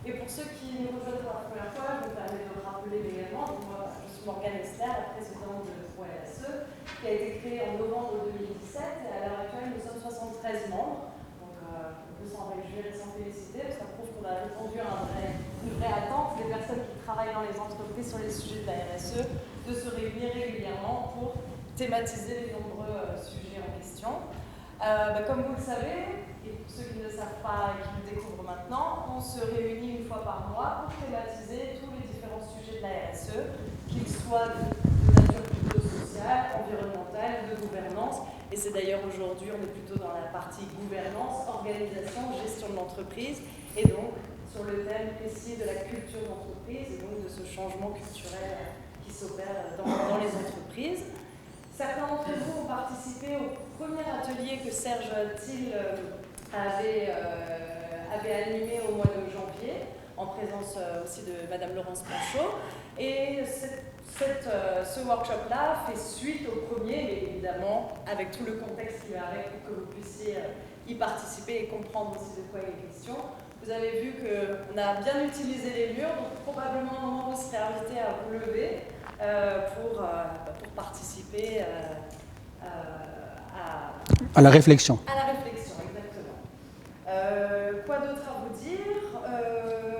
Et pour ceux qui nous rejoignent pour la première fois, je me permets de rappeler brièvement. Moi, je suis Morgane Esler, la présidente de OLSE, qui a été créée en novembre 2017. Et à l'heure actuelle, nous sommes 73 membres. Donc, on peut s'en réjouir et s'en féliciter, parce que ça prouve qu'on a répondu à une vraie attente des personnes qui travaillent dans les entreprises sur les sujets de la RSE, de se réunir régulièrement pour thématiser les nombreux sujets en question. Comme vous le savez, et pour ceux qui ne le savent pas et qui le découvrent maintenant, on se réunit une fois par mois pour thématiser tous les différents sujets de la RSE, qu'ils soient de nature plutôt sociale, environnementale, de gouvernance. Et c'est d'ailleurs aujourd'hui, on est plutôt dans la partie gouvernance, organisation, gestion de l'entreprise, et donc sur le thème précis de la culture d'entreprise et donc de ce changement culturel qui s'opère dans les entreprises. Certains d'entre vous ont participé au premier atelier que Serge Thiel avait animé au mois de janvier, en présence aussi de Madame Laurence Panchaud. Et ce workshop-là fait suite au premier, mais évidemment avec tout le contexte qui va avec pour que vous puissiez y participer et comprendre aussi de quoi il est question. Vous avez vu qu'on a bien utilisé les murs, donc probablement un moment vous serez invité à vous lever pour participer à la réflexion. À la réflexion, exactement. Quoi d'autre à vous dire?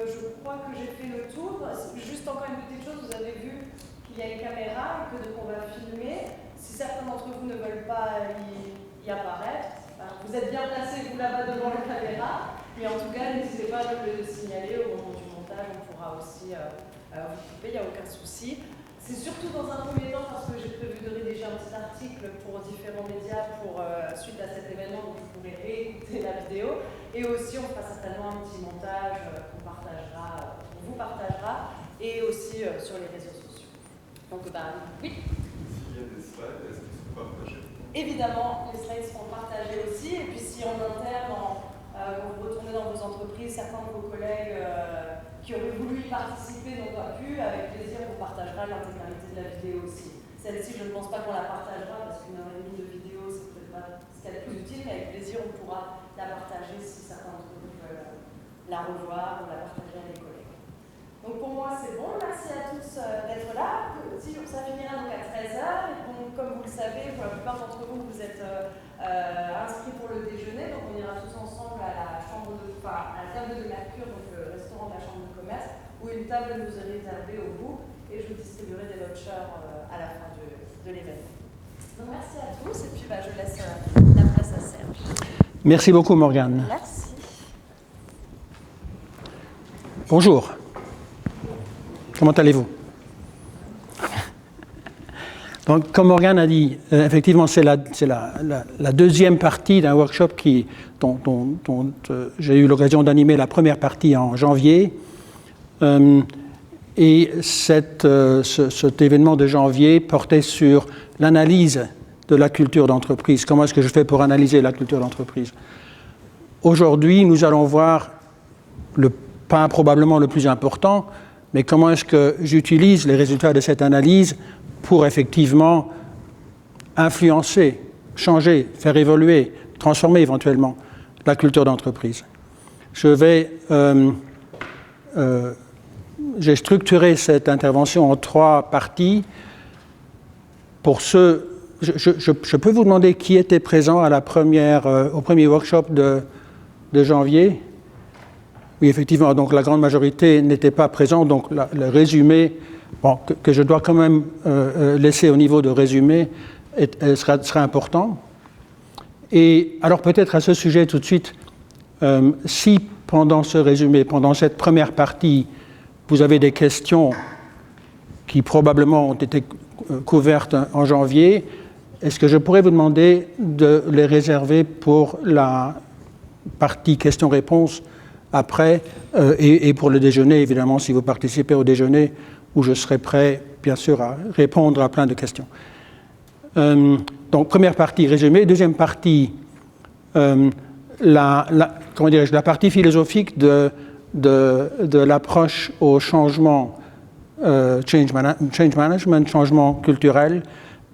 Je crois que j'ai fait le tour. Juste encore une petite chose, vous avez vu qu'il y a une caméra et que donc on va filmer. Si certains d'entre vous ne veulent pas y apparaître, vous êtes bien placés, vous là-bas devant la caméra. Mais en tout cas, n'hésitez pas à le signaler au moment du montage, on pourra aussi vous couper, il n'y a aucun souci. C'est surtout dans un premier temps parce que j'ai prévu de rédiger un petit article pour différents médias suite à cet événement, donc vous pourrez réécouter la vidéo. Et aussi, on fera certainement un petit montage qu'on vous partagera, et aussi sur les réseaux sociaux. Donc, oui. S'il y a des slides, est-ce qu'ils sont partagés? Évidemment, les slides seront partagés aussi. Et puis, si en interne, quand vous retournez dans vos entreprises, certains de vos collègues qui auraient voulu y participer n'ont pas pu, avec plaisir, on partagera l'intégralité de la vidéo aussi. Celle-ci, je ne pense pas qu'on la partagera parce qu'une heure et demie de vidéo, c'est peut-être pas ce qu'il y a de plus utile, mais avec plaisir, on pourra la partager si certains d'entre vous veulent la revoir ou la partager avec les collègues. Donc pour moi, c'est bon. Merci à tous d'être là. Ça finira donc à 13h. Et donc, comme vous le savez, pour la plupart d'entre vous, vous êtes inscrits pour le déjeuner. Donc on ira tous ensemble à la table de Mercure, donc le restaurant de la Chambre de commerce, où une table nous est réservée au bout. Et je vous distribuerai des vouchers à la fin de l'événement. Donc merci à tous. Et puis je laisse la place à Serge. Merci beaucoup, Morgane. Merci. Bonjour. Comment allez-vous? Donc, comme Morgane a dit, effectivement, c'est la deuxième partie d'un workshop dont j'ai eu l'occasion d'animer la première partie en janvier. Et cet événement de janvier portait sur l'analyse de la culture d'entreprise. Comment est-ce que je fais pour analyser la culture d'entreprise? Aujourd'hui, nous allons voir le pas probablement le plus important, mais comment est-ce que j'utilise les résultats de cette analyse pour effectivement influencer, changer, faire évoluer, transformer éventuellement la culture d'entreprise. J'ai structuré cette intervention en 3 parties. Pour ceux, je peux vous demander qui était présent à au premier workshop de janvier? Oui, effectivement, donc la grande majorité n'était pas présente, donc le résumé, que je dois quand même laisser au niveau de résumé, sera important. Et alors peut-être à ce sujet tout de suite, si pendant ce résumé, pendant cette première partie, vous avez des questions qui probablement ont été couvertes en janvier, est-ce que je pourrais vous demander de les réserver pour la partie questions-réponses après, et pour le déjeuner, évidemment, si vous participez au déjeuner, où je serai prêt, bien sûr, à répondre à plein de questions. Donc, première partie, résumé. Deuxième partie, la partie philosophique de l'approche au changement, change management, changement culturel.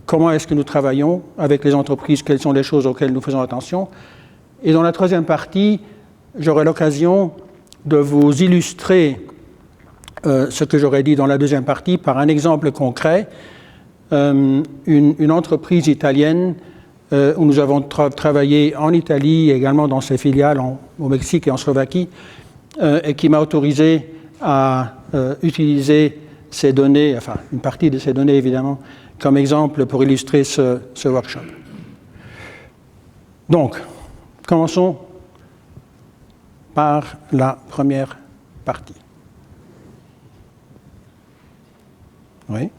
Comment est-ce que nous travaillons avec les entreprises? Quelles sont les choses auxquelles nous faisons attention? Et dans la troisième partie, j'aurai l'occasion de vous illustrer ce que j'aurais dit dans la deuxième partie par un exemple concret, une entreprise italienne où nous avons travaillé en Italie et également dans ses filiales au Mexique et en Slovaquie, et qui m'a autorisé à utiliser ces données, enfin une partie de ces données évidemment, comme exemple pour illustrer ce workshop. Donc, commençons par la première partie. Oui.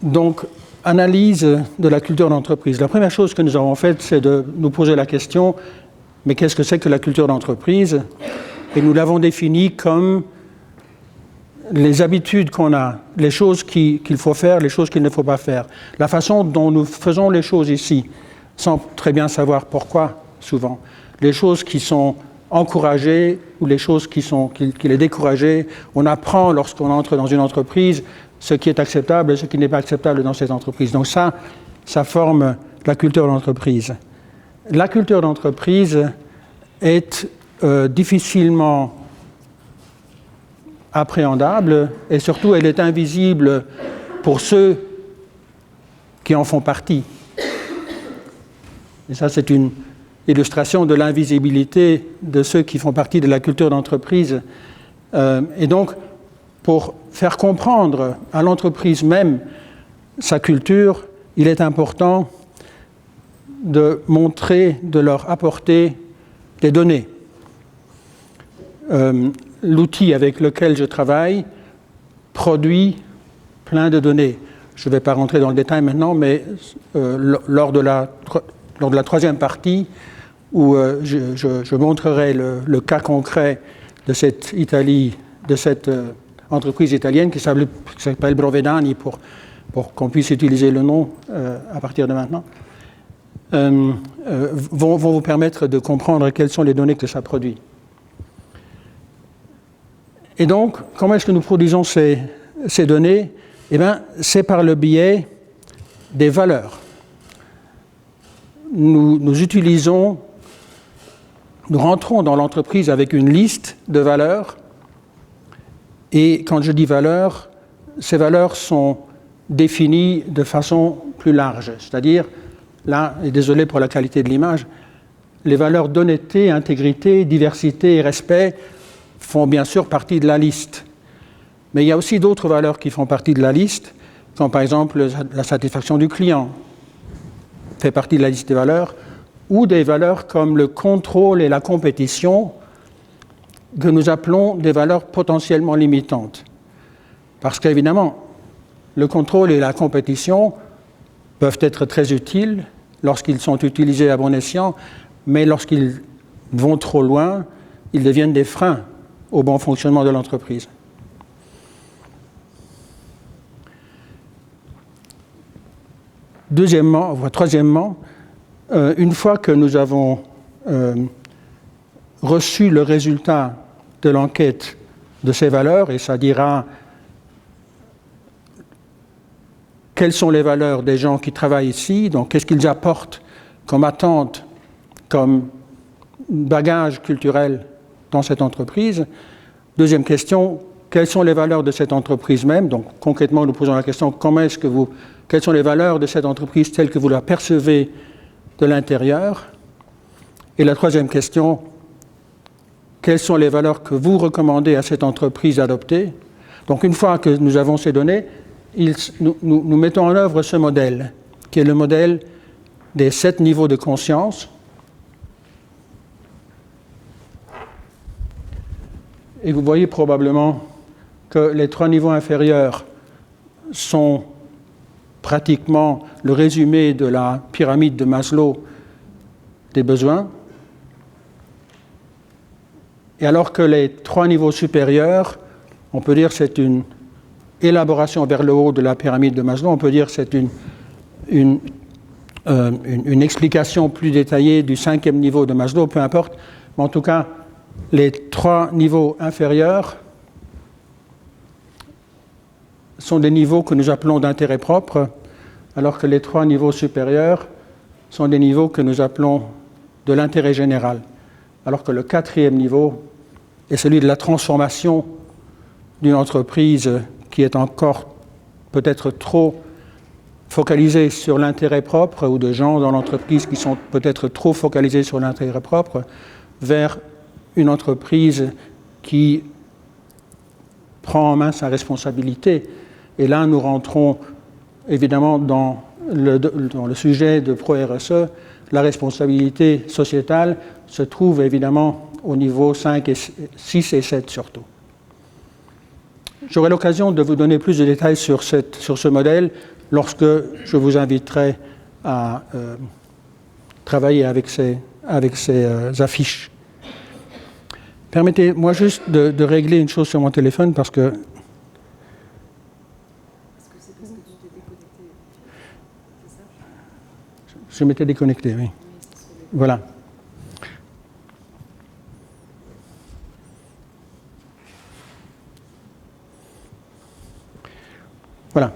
Donc, analyse de la culture d'entreprise. La première chose que nous avons faite, c'est de nous poser la question, mais qu'est-ce que c'est que la culture d'entreprise? Et nous l'avons définie comme les habitudes qu'on a, les choses qu'il faut faire, les choses qu'il ne faut pas faire. La façon dont nous faisons les choses ici, sans très bien savoir pourquoi, souvent. Les choses qui sont encouragées ou les choses qui les découragées. On apprend lorsqu'on entre dans une entreprise ce qui est acceptable et ce qui n'est pas acceptable dans cette entreprise. Donc ça forme la culture d'entreprise. La culture d'entreprise est difficilement appréhendable et surtout elle est invisible pour ceux qui en font partie. Et ça, c'est une illustration de l'invisibilité de ceux qui font partie de la culture d'entreprise. Et donc, pour faire comprendre à l'entreprise même sa culture, il est important de montrer, de leur apporter des données. L'outil avec lequel je travaille produit plein de données. Je ne vais pas rentrer dans le détail maintenant, mais lors de la troisième partie, où je montrerai le cas concret de cette entreprise italienne qui s'appelle Brovedani pour qu'on puisse utiliser le nom à partir de maintenant, vont vous permettre de comprendre quelles sont les données que ça produit. Et donc, comment est-ce que nous produisons ces données? Eh bien, c'est par le biais des valeurs. Nous rentrons dans l'entreprise avec une liste de valeurs. Et quand je dis valeurs, ces valeurs sont définies de façon plus large. C'est-à-dire, là, et désolé pour la qualité de l'image, les valeurs d'honnêteté, intégrité, diversité et respect font bien sûr partie de la liste. Mais il y a aussi d'autres valeurs qui font partie de la liste, comme par exemple la satisfaction du client fait partie de la liste des valeurs, ou des valeurs comme le contrôle et la compétition, que nous appelons des valeurs potentiellement limitantes. Parce qu'évidemment, le contrôle et la compétition peuvent être très utiles lorsqu'ils sont utilisés à bon escient, mais lorsqu'ils vont trop loin, ils deviennent des freins au bon fonctionnement de l'entreprise. Troisièmement, une fois que nous avons reçu le résultat de l'enquête de ces valeurs, et ça dira quelles sont les valeurs des gens qui travaillent ici, donc qu'est-ce qu'ils apportent comme attente, comme bagage culturel dans cette entreprise. Deuxième question, quelles sont les valeurs de cette entreprise même? Donc concrètement, nous posons la question, quelles sont les valeurs de cette entreprise telles que vous la percevez de l'intérieur? Et la troisième question, quelles sont les valeurs que vous recommandez à cette entreprise d'adopter? Donc une fois que nous avons ces données, nous mettons en œuvre ce modèle, qui est le modèle des 7 niveaux de conscience. Et vous voyez probablement que les 3 niveaux inférieurs sont pratiquement le résumé de la pyramide de Maslow des besoins. Et alors que les 3 niveaux supérieurs, on peut dire que c'est une élaboration vers le haut de la pyramide de Maslow, on peut dire que c'est une explication plus détaillée du 5e niveau de Maslow, peu importe. Mais en tout cas, les 3 niveaux inférieurs sont des niveaux que nous appelons d'intérêt propre, alors que les 3 niveaux supérieurs sont des niveaux que nous appelons de l'intérêt général, alors que le 4e niveau est celui de la transformation d'une entreprise qui est encore peut-être trop focalisée sur l'intérêt propre, ou de gens dans l'entreprise qui sont peut-être trop focalisés sur l'intérêt propre, vers une entreprise qui prend en main sa responsabilité. Et là, nous rentrons évidemment dans le sujet de Pro-RSE. La responsabilité sociétale se trouve évidemment au niveau 5 et 6 et 7 surtout. J'aurai l'occasion de vous donner plus de détails sur ce modèle lorsque je vous inviterai à travailler avec ces affiches. Permettez-moi juste de régler une chose sur mon téléphone parce que... Est-ce que c'est parce que tu t'es déconnecté? C'est ça? Je m'étais déconnecté, oui. Voilà. Voilà.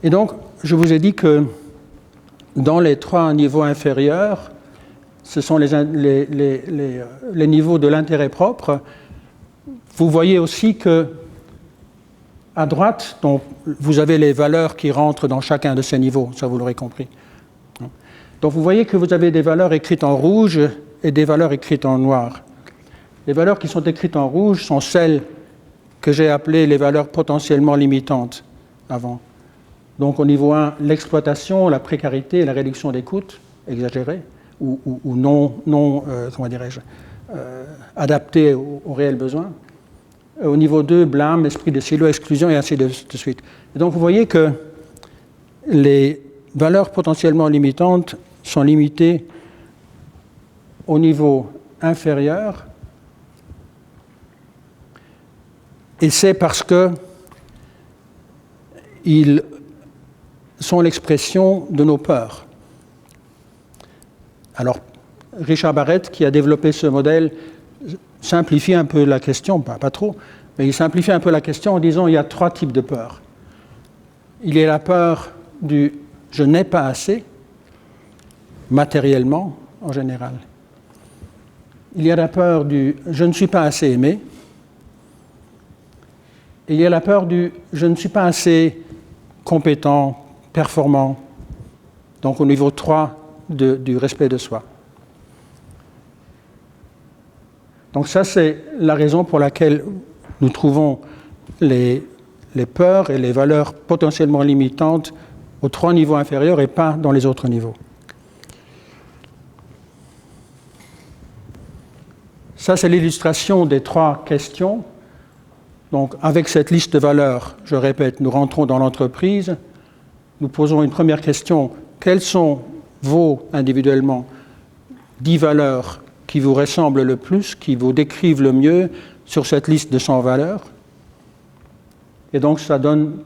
Et donc, je vous ai dit que dans les 3 niveaux inférieurs, ce sont les niveaux de l'intérêt propre. Vous voyez aussi que à droite, donc, vous avez les valeurs qui rentrent dans chacun de ces niveaux, ça vous l'aurez compris. Donc vous voyez que vous avez des valeurs écrites en rouge et des valeurs écrites en noir. Les valeurs qui sont écrites en rouge sont celles que j'ai appelées les valeurs potentiellement limitantes avant. Donc au niveau 1, l'exploitation, la précarité et la réduction des coûts exagérés ou non comment dirais-je, adaptés aux réels besoins. Au niveau 2, blâme, esprit de silo, exclusion et ainsi de suite. Et donc vous voyez que les valeurs potentiellement limitantes sont limitées au niveau inférieur, et c'est parce qu'ils sont l'expression de nos peurs. Alors, Richard Barrett, qui a développé ce modèle, simplifie un peu la question, pas trop, mais il simplifie un peu la question en disant qu'il y a 3 types de peurs. Il y a la peur du « je n'ai pas assez », matériellement en général. Il y a la peur du « je ne suis pas assez aimé ». Et il y a la peur du « je ne suis pas assez compétent, performant », donc au niveau 3 du respect de soi. Donc ça, c'est la raison pour laquelle nous trouvons les peurs et les valeurs potentiellement limitantes aux 3 niveaux inférieurs et pas dans les autres niveaux. Ça, c'est l'illustration des 3 questions. Donc, avec cette liste de valeurs, je répète, nous rentrons dans l'entreprise, nous posons une première question. Quelles sont vos, individuellement, 10 valeurs qui vous ressemblent le plus, qui vous décrivent le mieux sur cette liste de 100 valeurs? Et donc, ça donne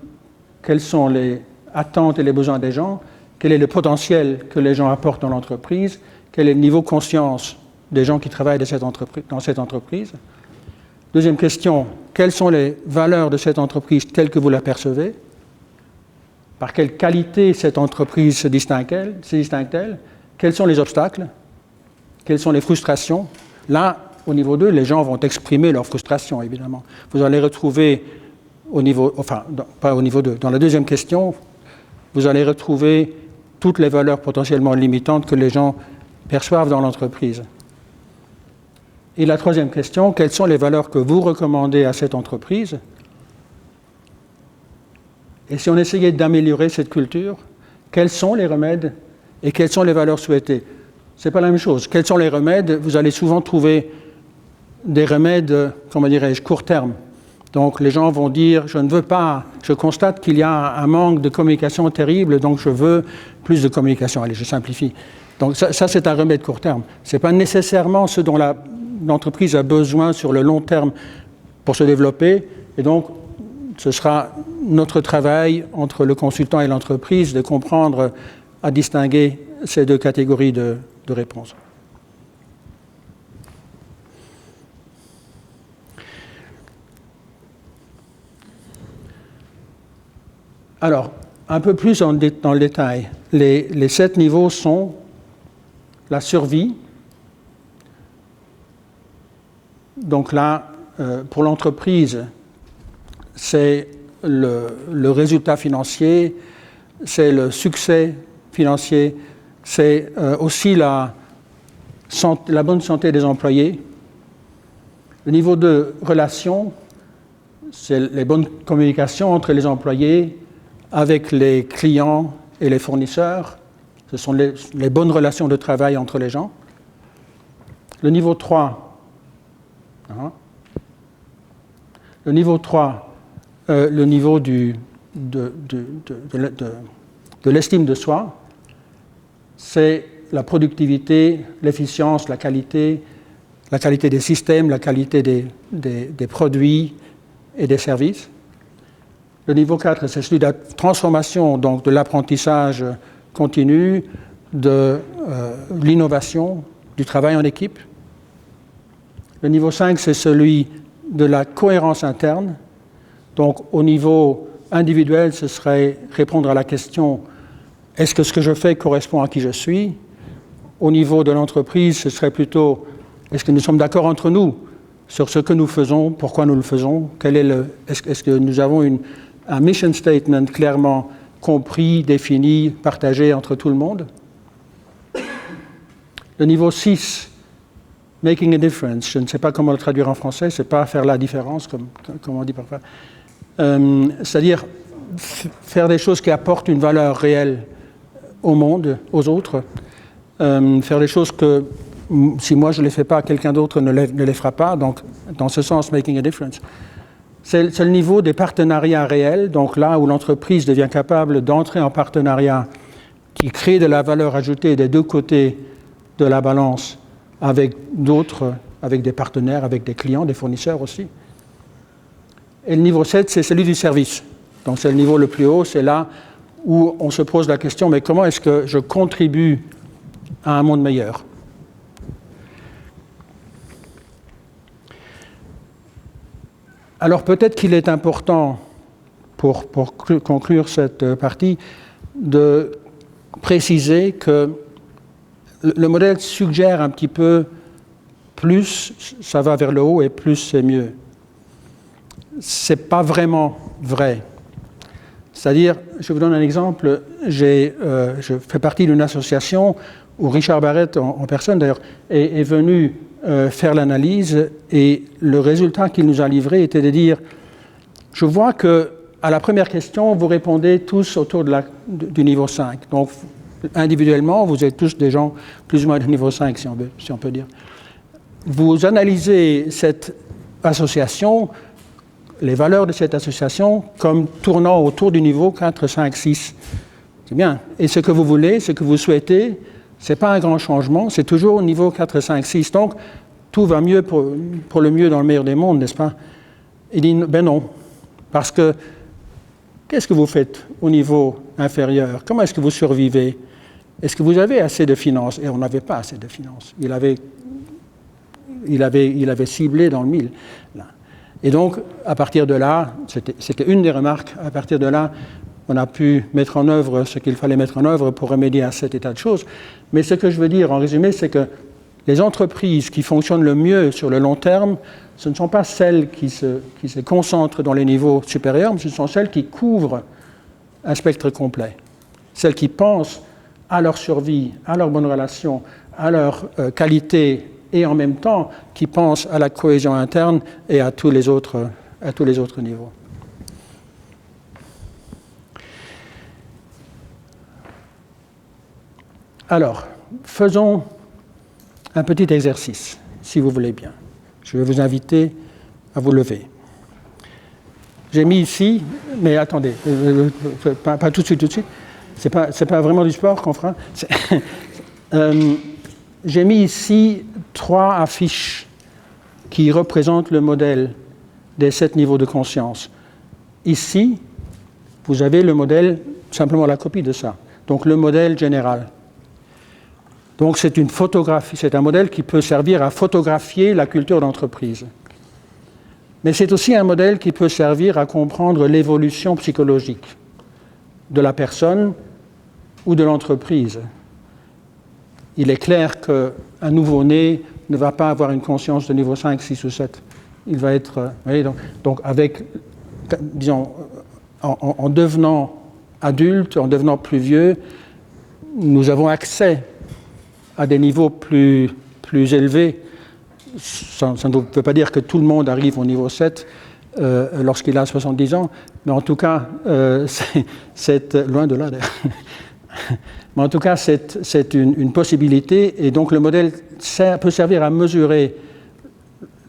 quelles sont les attentes et les besoins des gens, quel est le potentiel que les gens apportent dans l'entreprise, quel est le niveau de conscience des gens qui travaillent dans cette entreprise. Deuxième question, quelles sont les valeurs de cette entreprise telles que vous la percevez? Par quelle qualité cette entreprise se distingue-t-elle? Quels sont les obstacles? Quelles sont les frustrations? Là, au niveau 2, les gens vont exprimer leurs frustrations, évidemment. Vous allez retrouver au niveau, enfin, pas au niveau 2, dans la deuxième question, vous allez retrouver toutes les valeurs potentiellement limitantes que les gens perçoivent dans l'entreprise. Et la troisième question, quelles sont les valeurs que vous recommandez à cette entreprise? Et si on essayait d'améliorer cette culture, quels sont les remèdes et quelles sont les valeurs souhaitées? Ce n'est pas la même chose. Quels sont les remèdes? Vous allez souvent trouver des remèdes, comment dirais-je, court terme. Donc les gens vont dire, je ne veux pas, je constate qu'il y a un manque de communication terrible, donc je veux plus de communication. Allez, je simplifie. Donc ça c'est un remède court terme. Ce n'est pas nécessairement ce dont l'entreprise a besoin sur le long terme pour se développer. Et donc, ce sera notre travail entre le consultant et l'entreprise de comprendre à distinguer ces 2 catégories de réponses. Alors, un peu plus dans le détail, les 7 niveaux sont la survie. Donc là, pour l'entreprise, c'est le résultat financier, c'est le succès financier, c'est aussi la bonne santé des employés. Le niveau de relation, c'est les bonnes communications entre les employés, avec les clients et les fournisseurs. Ce sont les bonnes relations de travail entre les gens. Le niveau 3, le niveau 3, le niveau de l'estime de soi, c'est la productivité, l'efficience, la qualité des systèmes, la qualité des produits et des services. Le niveau 4, c'est celui de la transformation, donc de l'apprentissage continu, de l'innovation, du travail en équipe. Le niveau 5, c'est celui de la cohérence interne. Donc, au niveau individuel, ce serait répondre à la question « Est-ce que ce que je fais correspond à qui je suis ?» Au niveau de l'entreprise, ce serait plutôt « Est-ce que nous sommes d'accord entre nous sur ce que nous faisons, pourquoi nous le faisons ? Est-ce que nous avons un mission statement clairement compris, défini, partagé entre tout le monde ?» Le niveau 6, « Making a difference », je ne sais pas comment le traduire en français, c'est pas faire la différence, comme on dit parfois. C'est-à-dire faire des choses qui apportent une valeur réelle au monde, aux autres, faire des choses que si moi je ne les fais pas, quelqu'un d'autre ne les fera pas, donc dans ce sens, making a difference. C'est le niveau des partenariats réels, donc là où l'entreprise devient capable d'entrer en partenariat qui crée de la valeur ajoutée des deux côtés de la balance avec d'autres, avec des partenaires, avec des clients, des fournisseurs aussi. Et le niveau 7, c'est celui du service. Donc c'est le niveau le plus haut, c'est là où on se pose la question, mais comment est-ce que je contribue à un monde meilleur ? Alors peut-être qu'il est important, pour conclure cette partie, de préciser que le modèle suggère un petit peu plus ça va vers le haut et plus c'est mieux. C'est pas vraiment vrai. C'est-à-dire, je vous donne un exemple, je fais partie d'une association où Richard Barrett, en personne d'ailleurs, est venu faire l'analyse et le résultat qu'il nous a livré était de dire « Je vois que à la première question, vous répondez tous autour du niveau 5. Donc, individuellement, vous êtes tous des gens plus ou moins du niveau 5, si on peut dire. Vous analysez cette association, les valeurs de cette association, comme tournant autour du niveau 4, 5, 6. C'est bien. Et ce que vous voulez, ce que vous souhaitez, ce n'est pas un grand changement, c'est toujours au niveau 4, 5, 6. Donc, tout va mieux pour le mieux dans le meilleur des mondes, n'est-ce pas? Il dit, ben non. Parce que, qu'est-ce que vous faites au niveau inférieur? Comment est-ce que vous survivez? Est-ce que vous avez assez de finances? Et on n'avait pas assez de finances. Il avait ciblé dans le 1000. Là. Et donc, à partir de là, c'était une des remarques, à partir de là, on a pu mettre en œuvre ce qu'il fallait mettre en œuvre pour remédier à cet état de choses. Mais ce que je veux dire, en résumé, c'est que les entreprises qui fonctionnent le mieux sur le long terme, ce ne sont pas celles qui se concentrent dans les niveaux supérieurs, mais ce sont celles qui couvrent un spectre complet. Celles qui pensent à leur survie, à leur bonne relation, à leur qualité, et en même temps qui pensent à la cohésion interne et à tous les autres niveaux. Alors, faisons un petit exercice, si vous voulez bien. Je vais vous inviter à vous lever. J'ai mis ici, mais attendez, pas tout de suite. C'est pas vraiment du sport qu'on fera. J'ai mis ici 3 affiches qui représentent le modèle des 7 niveaux de conscience. Ici, vous avez le modèle, simplement la copie de ça. Donc le modèle général. Donc c'est une photographie, c'est un modèle qui peut servir à photographier la culture d'entreprise. Mais c'est aussi un modèle qui peut servir à comprendre l'évolution psychologique de la personne ou de l'entreprise. Il est clair qu'un nouveau-né ne va pas avoir une conscience de niveau 5, 6 ou 7. Il va être... vous voyez, donc avec, disons, en devenant adulte, en devenant plus vieux, nous avons accès à des niveaux plus élevés. Ça ne veut pas dire que tout le monde arrive au niveau 7 lorsqu'il a 70 ans, mais en tout cas, c'est loin de là d'ailleurs. Mais en tout cas, c'est une possibilité, et donc le modèle peut servir à mesurer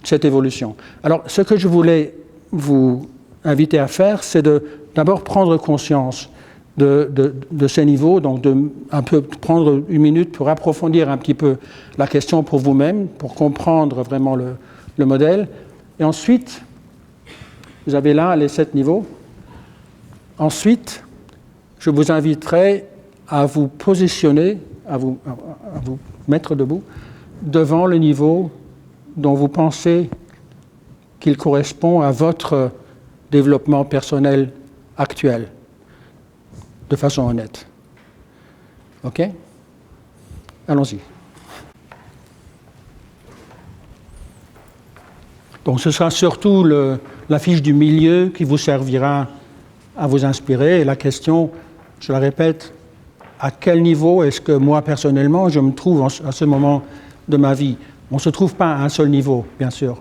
cette évolution. Alors, ce que je voulais vous inviter à faire, c'est d'abord prendre conscience de ces niveaux, donc un peu prendre une minute pour approfondir un petit peu la question pour vous-même, pour comprendre vraiment le modèle. Et ensuite, vous avez là les 7 niveaux. Ensuite, je vous inviterai à vous positionner, à vous mettre debout devant le niveau dont vous pensez qu'il correspond à votre développement personnel actuel, de façon honnête. OK? Allons-y. Donc ce sera surtout la fiche du milieu qui vous servira à vous inspirer. Et la question, je la répète, à quel niveau est-ce que moi, personnellement, je me trouve à ce moment de ma vie? On ne se trouve pas à un seul niveau, bien sûr.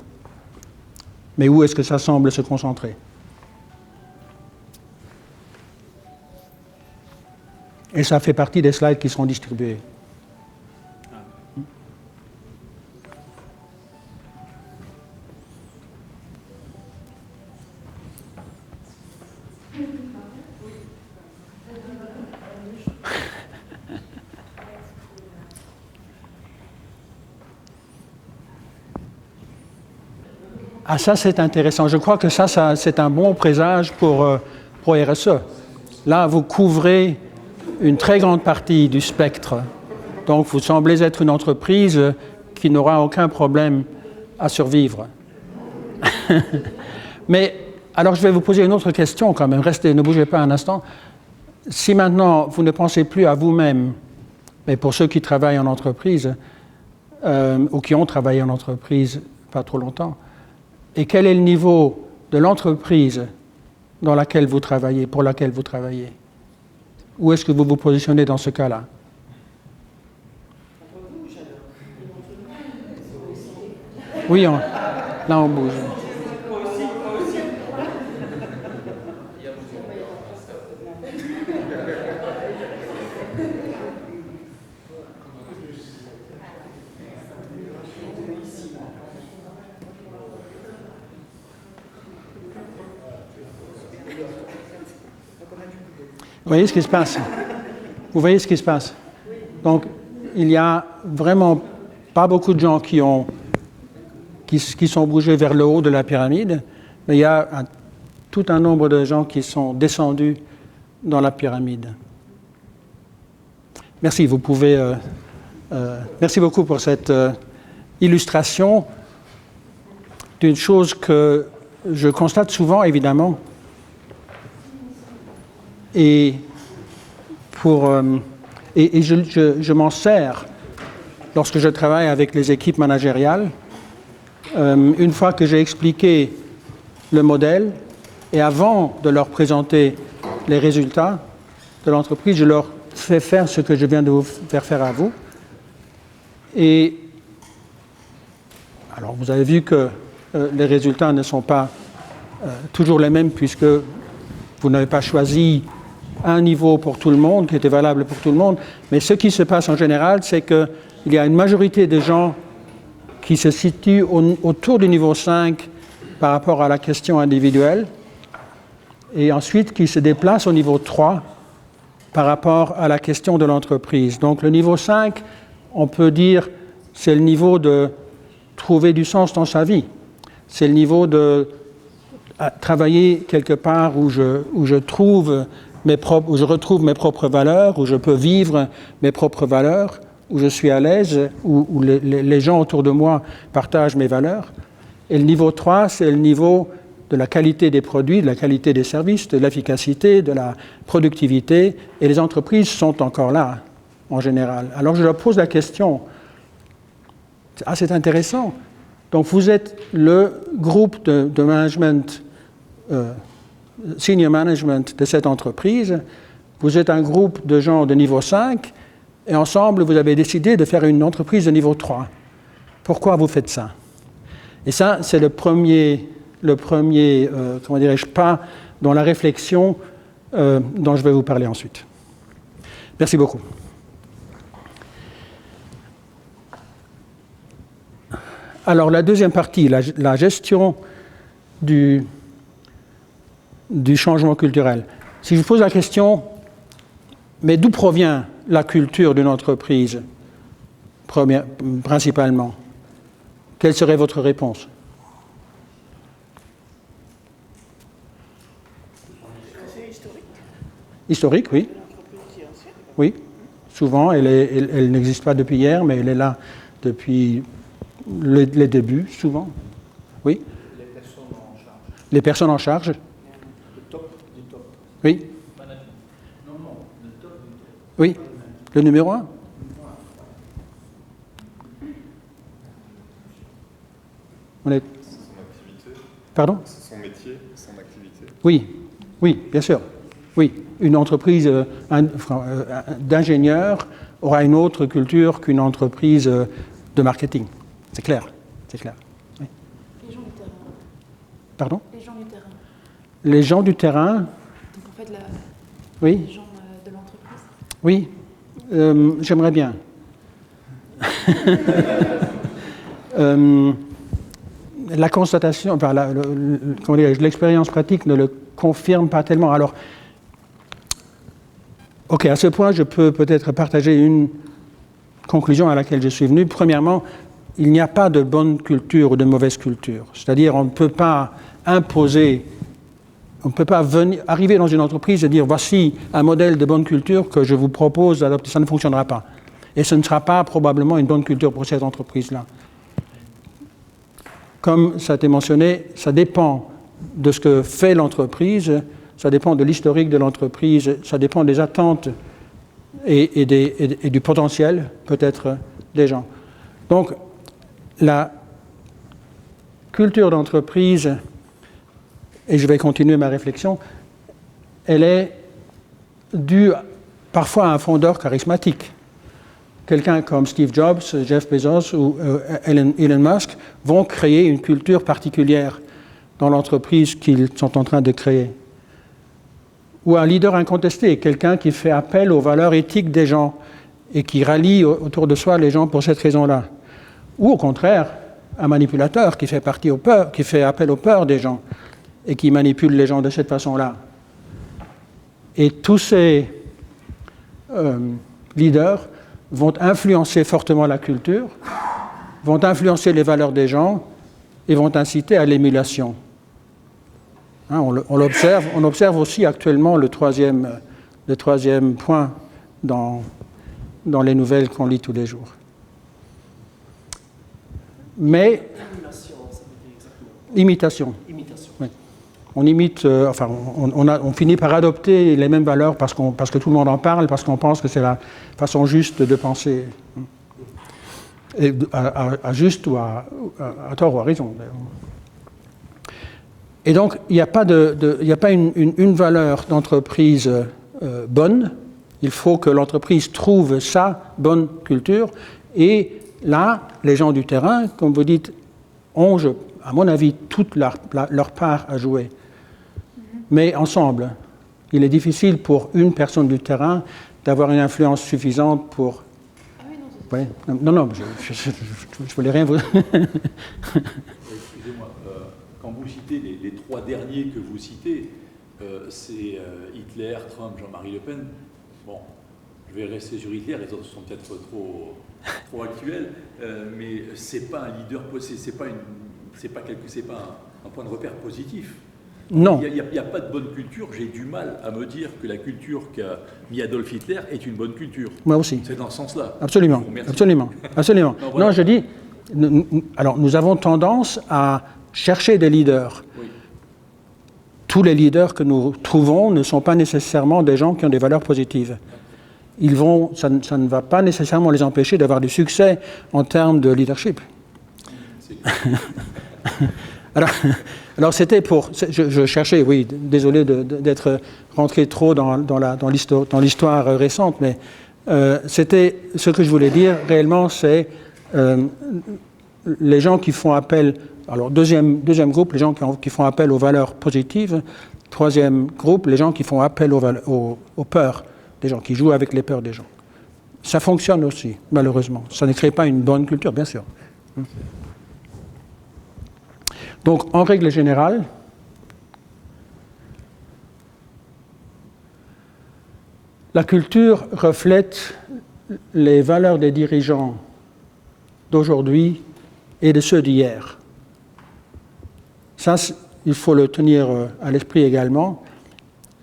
Mais où est-ce que ça semble se concentrer? Et ça fait partie des slides qui seront distribués. Ah, ça c'est intéressant. Je crois que ça c'est un bon présage pour RSE. Là, vous couvrez une très grande partie du spectre. Donc, vous semblez être une entreprise qui n'aura aucun problème à survivre. Mais, alors je vais vous poser une autre question quand même. Restez, ne bougez pas un instant. Si maintenant, vous ne pensez plus à vous-même, mais pour ceux qui travaillent en entreprise, ou qui ont travaillé en entreprise pas trop longtemps, et quel est le niveau de l'entreprise dans laquelle vous travaillez, pour laquelle vous travaillez? Où est-ce que vous vous positionnez dans ce cas-là? Oui, là on bouge. Vous voyez ce qui se passe? Vous voyez ce qui se passe? Donc, il n'y a vraiment pas beaucoup de gens qui sont bougés vers le haut de la pyramide, mais il y a tout un nombre de gens qui sont descendus dans la pyramide. Merci, vous pouvez... merci beaucoup pour cette illustration d'une chose que je constate souvent, évidemment, et je m'en sers lorsque je travaille avec les équipes managériales. Une fois que j'ai expliqué le modèle et avant de leur présenter les résultats de l'entreprise, je leur fais faire ce que je viens de vous faire faire à vous. Et alors vous avez vu que les résultats ne sont pas toujours les mêmes puisque vous n'avez pas choisi un niveau pour tout le monde, qui était valable pour tout le monde, mais ce qui se passe en général, c'est qu'il y a une majorité de gens qui se situent autour du niveau 5 par rapport à la question individuelle, et ensuite qui se déplacent au niveau 3 par rapport à la question de l'entreprise. Donc le niveau 5, on peut dire, c'est le niveau de trouver du sens dans sa vie. C'est le niveau de travailler quelque part où je retrouve mes propres valeurs, où je peux vivre mes propres valeurs, où je suis à l'aise, où les gens autour de moi partagent mes valeurs. Et le niveau 3, c'est le niveau de la qualité des produits, de la qualité des services, de l'efficacité, de la productivité, et les entreprises sont encore là, en général. Alors je leur pose la question, c'est intéressant, donc vous êtes le groupe de management, senior management de cette entreprise, vous êtes un groupe de gens de niveau 5, et ensemble vous avez décidé de faire une entreprise de niveau 3. Pourquoi vous faites ça? Et ça, c'est le premier comment dirais-je, pas dans la réflexion dont je vais vous parler ensuite. Merci beaucoup. Alors, la deuxième partie, la gestion du changement culturel. Si je vous pose la question, mais d'où provient la culture d'une entreprise, principalement? Quelle serait votre réponse? C'est historique. Historique, oui. L'entreprise qui est ancienne. Oui. Souvent, elle n'existe pas depuis hier, mais elle est là depuis les débuts, souvent. Oui. Les personnes en charge. Les personnes en charge. Le top du top. Oui. Non, le top du top. Oui. Le numéro 1. On est... C'est son activité, Pardon? c'est son métier, son activité. Oui. Oui, bien sûr. Oui. Une entreprise d'ingénieurs aura une autre culture qu'une entreprise de marketing. C'est clair. C'est clair. Oui. Les gens du terrain. Pardon? Les gens du terrain. Les gens du terrain. Donc en fait, Oui. les gens de l'entreprise. Oui. J'aimerais bien. La constatation, enfin, comment dirais-je, l'expérience pratique ne le confirme pas tellement. Alors, ok, à ce point, je peux peut-être partager une conclusion à laquelle je suis venu. Premièrement, il n'y a pas de bonne culture ou de mauvaise culture. C'est-à-dire, on ne peut pas imposer, on ne peut pas arriver dans une entreprise et dire voici un modèle de bonne culture que je vous propose d'adopter. Ça ne fonctionnera pas. Et ce ne sera pas probablement une bonne culture pour cette entreprise-là. Comme ça a été mentionné, ça dépend de ce que fait l'entreprise, ça dépend de l'historique de l'entreprise, ça dépend des attentes et du potentiel, peut-être, des gens. Donc, la culture d'entreprise, et je vais continuer ma réflexion, elle est due parfois à un fondeur charismatique. Quelqu'un comme Steve Jobs, Jeff Bezos ou Elon Musk vont créer une culture particulière dans l'entreprise qu'ils sont en train de créer. Ou un leader incontesté, quelqu'un qui fait appel aux valeurs éthiques des gens et qui rallie autour de soi les gens pour cette raison-là. Ou au contraire, un manipulateur qui fait appel aux peurs des gens et qui manipule les gens de cette façon-là. Et tous ces leaders vont influencer fortement la culture, vont influencer les valeurs des gens et vont inciter à l'émulation. Hein, on observe aussi actuellement le troisième point dans les nouvelles qu'on lit tous les jours. Mais... Imitation, ça veut dire exactement. Imitation. Imitation. Oui. On imite, on finit par adopter les mêmes valeurs parce que tout le monde en parle, parce qu'on pense que c'est la façon juste de penser. Et à juste ou à tort ou à raison. Et donc, il n'y a pas une valeur d'entreprise bonne. Il faut que l'entreprise trouve sa bonne culture. Et là, les gens du terrain, comme vous dites, ont, à mon avis, toute leur part à jouer. Mais ensemble, il est difficile pour une personne du terrain d'avoir une influence suffisante pour... Ah oui, non, c'est... Ouais. Non, je voulais rien vous... Excusez-moi, quand vous citez les trois derniers que vous citez, c'est Hitler, Trump, Jean-Marie Le Pen. Bon, je vais rester sur Hitler, les autres sont peut-être trop actuels, mais c'est pas un leader, c'est pas un point de repère positif. Non. Il n'y a pas de bonne culture. J'ai du mal à me dire que la culture qu'a mis Adolf Hitler est une bonne culture. Moi aussi. C'est dans ce sens-là. Absolument. Absolument. Non, voilà. Non, je dis, alors nous avons tendance à chercher des leaders. Oui. tous les leaders que nous trouvons ne sont pas nécessairement des gens qui ont des valeurs positives. Ça ne va pas nécessairement les empêcher d'avoir du succès en termes de leadership. Alors c'était pour... Je cherchais, oui, désolé d'être rentré trop dans l'histoire récente, mais c'était ce que je voulais dire réellement, c'est les gens qui font appel... Alors deuxième groupe, les gens qui font appel aux valeurs positives. Troisième groupe, les gens qui font appel aux peurs des gens, qui jouent avec les peurs des gens. Ça fonctionne aussi, malheureusement. Ça ne crée pas une bonne culture, bien sûr. Donc, en règle générale, la culture reflète les valeurs des dirigeants d'aujourd'hui et de ceux d'hier. Ça, il faut le tenir à l'esprit également.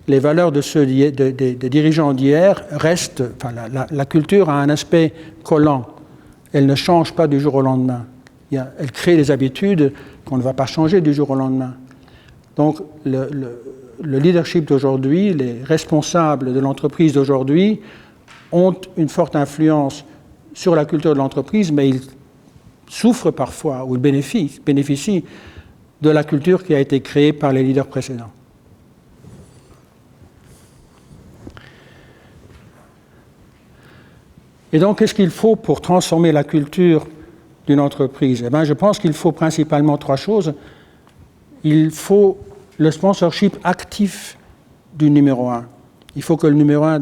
Les valeurs de ceux des dirigeants d'hier restent... Enfin, la culture a un aspect collant. Elle ne change pas du jour au lendemain. Elle crée des habitudes qu'on ne va pas changer du jour au lendemain. Donc, le leadership d'aujourd'hui, les responsables de l'entreprise d'aujourd'hui ont une forte influence sur la culture de l'entreprise, mais ils souffrent parfois, ou ils bénéficient de la culture qui a été créée par les leaders précédents. Et donc, qu'est-ce qu'il faut pour transformer la culture d'une entreprise? Eh bien, je pense qu'il faut principalement 3 choses. Il faut le sponsorship actif du numéro 1. Il faut que le numéro 1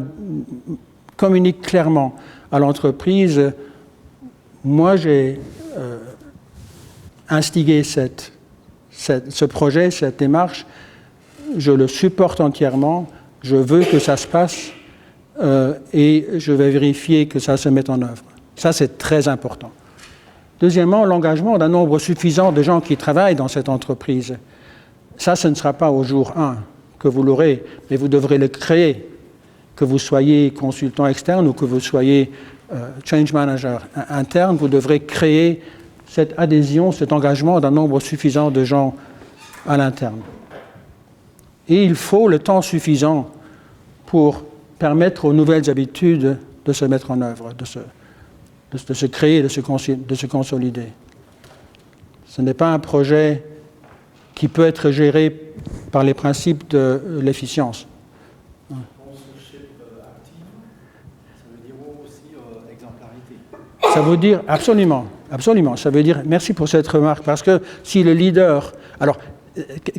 communique clairement à l'entreprise. Moi, j'ai instigé ce projet, cette démarche. Je le supporte entièrement. Je veux que ça se passe. Et je vais vérifier que ça se mette en œuvre. Ça, c'est très important. Deuxièmement, l'engagement d'un nombre suffisant de gens qui travaillent dans cette entreprise. Ça, ce ne sera pas au jour 1 que vous l'aurez, mais vous devrez le créer. Que vous soyez consultant externe ou que vous soyez change manager interne, vous devrez créer cette adhésion, cet engagement d'un nombre suffisant de gens à l'interne. Et il faut le temps suffisant pour permettre aux nouvelles habitudes de se mettre en œuvre, de se créer, de se consolider. Ce n'est pas un projet qui peut être géré par les principes de l'efficience. Sponsorship active, ça veut dire aussi exemplarité. Ça veut dire, absolument, ça veut dire, merci pour cette remarque, parce que si le leader... Alors,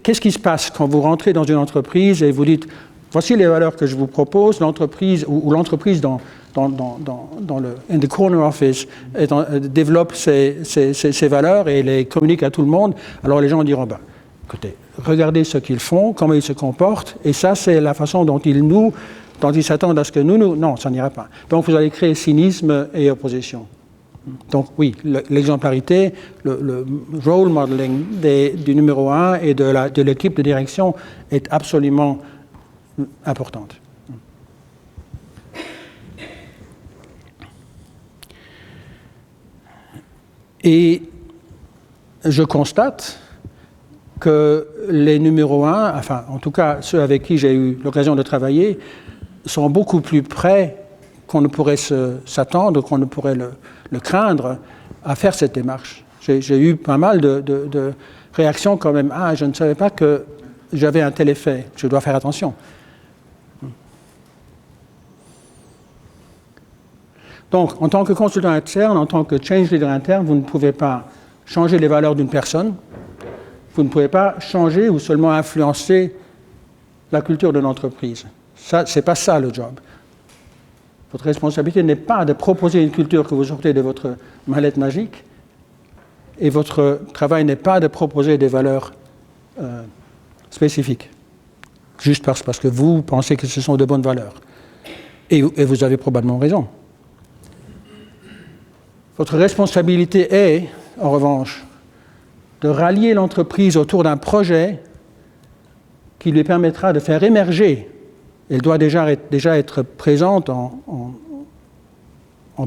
qu'est-ce qui se passe quand vous rentrez dans une entreprise et vous dites... Voici les valeurs que je vous propose. L'entreprise ou l'entreprise dans le in the corner office développe ces valeurs et les communique à tout le monde. Alors les gens diront, écoutez, regardez ce qu'ils font, comment ils se comportent, et ça c'est la façon dont ils s'attendent à ce que nous... Non, ça n'ira pas. Donc vous allez créer cynisme et opposition. Donc oui, l'exemplarité, le role modeling du numéro 1 et de l'équipe de direction est absolument importante. Et je constate que les numéros 1, enfin en tout cas ceux avec qui j'ai eu l'occasion de travailler, sont beaucoup plus près qu'on ne pourrait s'attendre, qu'on ne pourrait le craindre à faire cette démarche. J'ai eu pas mal de réactions quand même. Ah, je ne savais pas que j'avais un tel effet, je dois faire attention. Donc, en tant que consultant interne, en tant que change leader interne, vous ne pouvez pas changer les valeurs d'une personne, vous ne pouvez pas changer ou seulement influencer la culture de l'entreprise. Ça, c'est pas ça le job. Votre responsabilité n'est pas de proposer une culture que vous sortez de votre mallette magique, et votre travail n'est pas de proposer des valeurs spécifiques, juste parce que vous pensez que ce sont de bonnes valeurs. Et vous avez probablement raison. Votre responsabilité est, en revanche, de rallier l'entreprise autour d'un projet qui lui permettra de faire émerger, elle doit déjà être présente en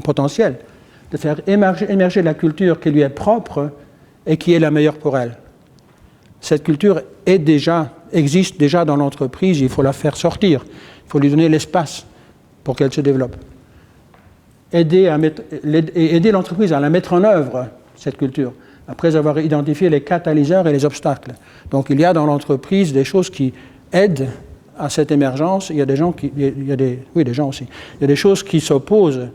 potentiel, de faire émerger la culture qui lui est propre et qui est la meilleure pour elle. Cette culture existe déjà dans l'entreprise, il faut la faire sortir, il faut lui donner l'espace pour qu'elle se développe. Aider l'entreprise à la mettre en œuvre, cette culture, après avoir identifié les catalyseurs et les obstacles. Donc il y a dans l'entreprise des choses qui aident à cette émergence. Il y a des gens des gens aussi. Il y a des choses qui s'opposent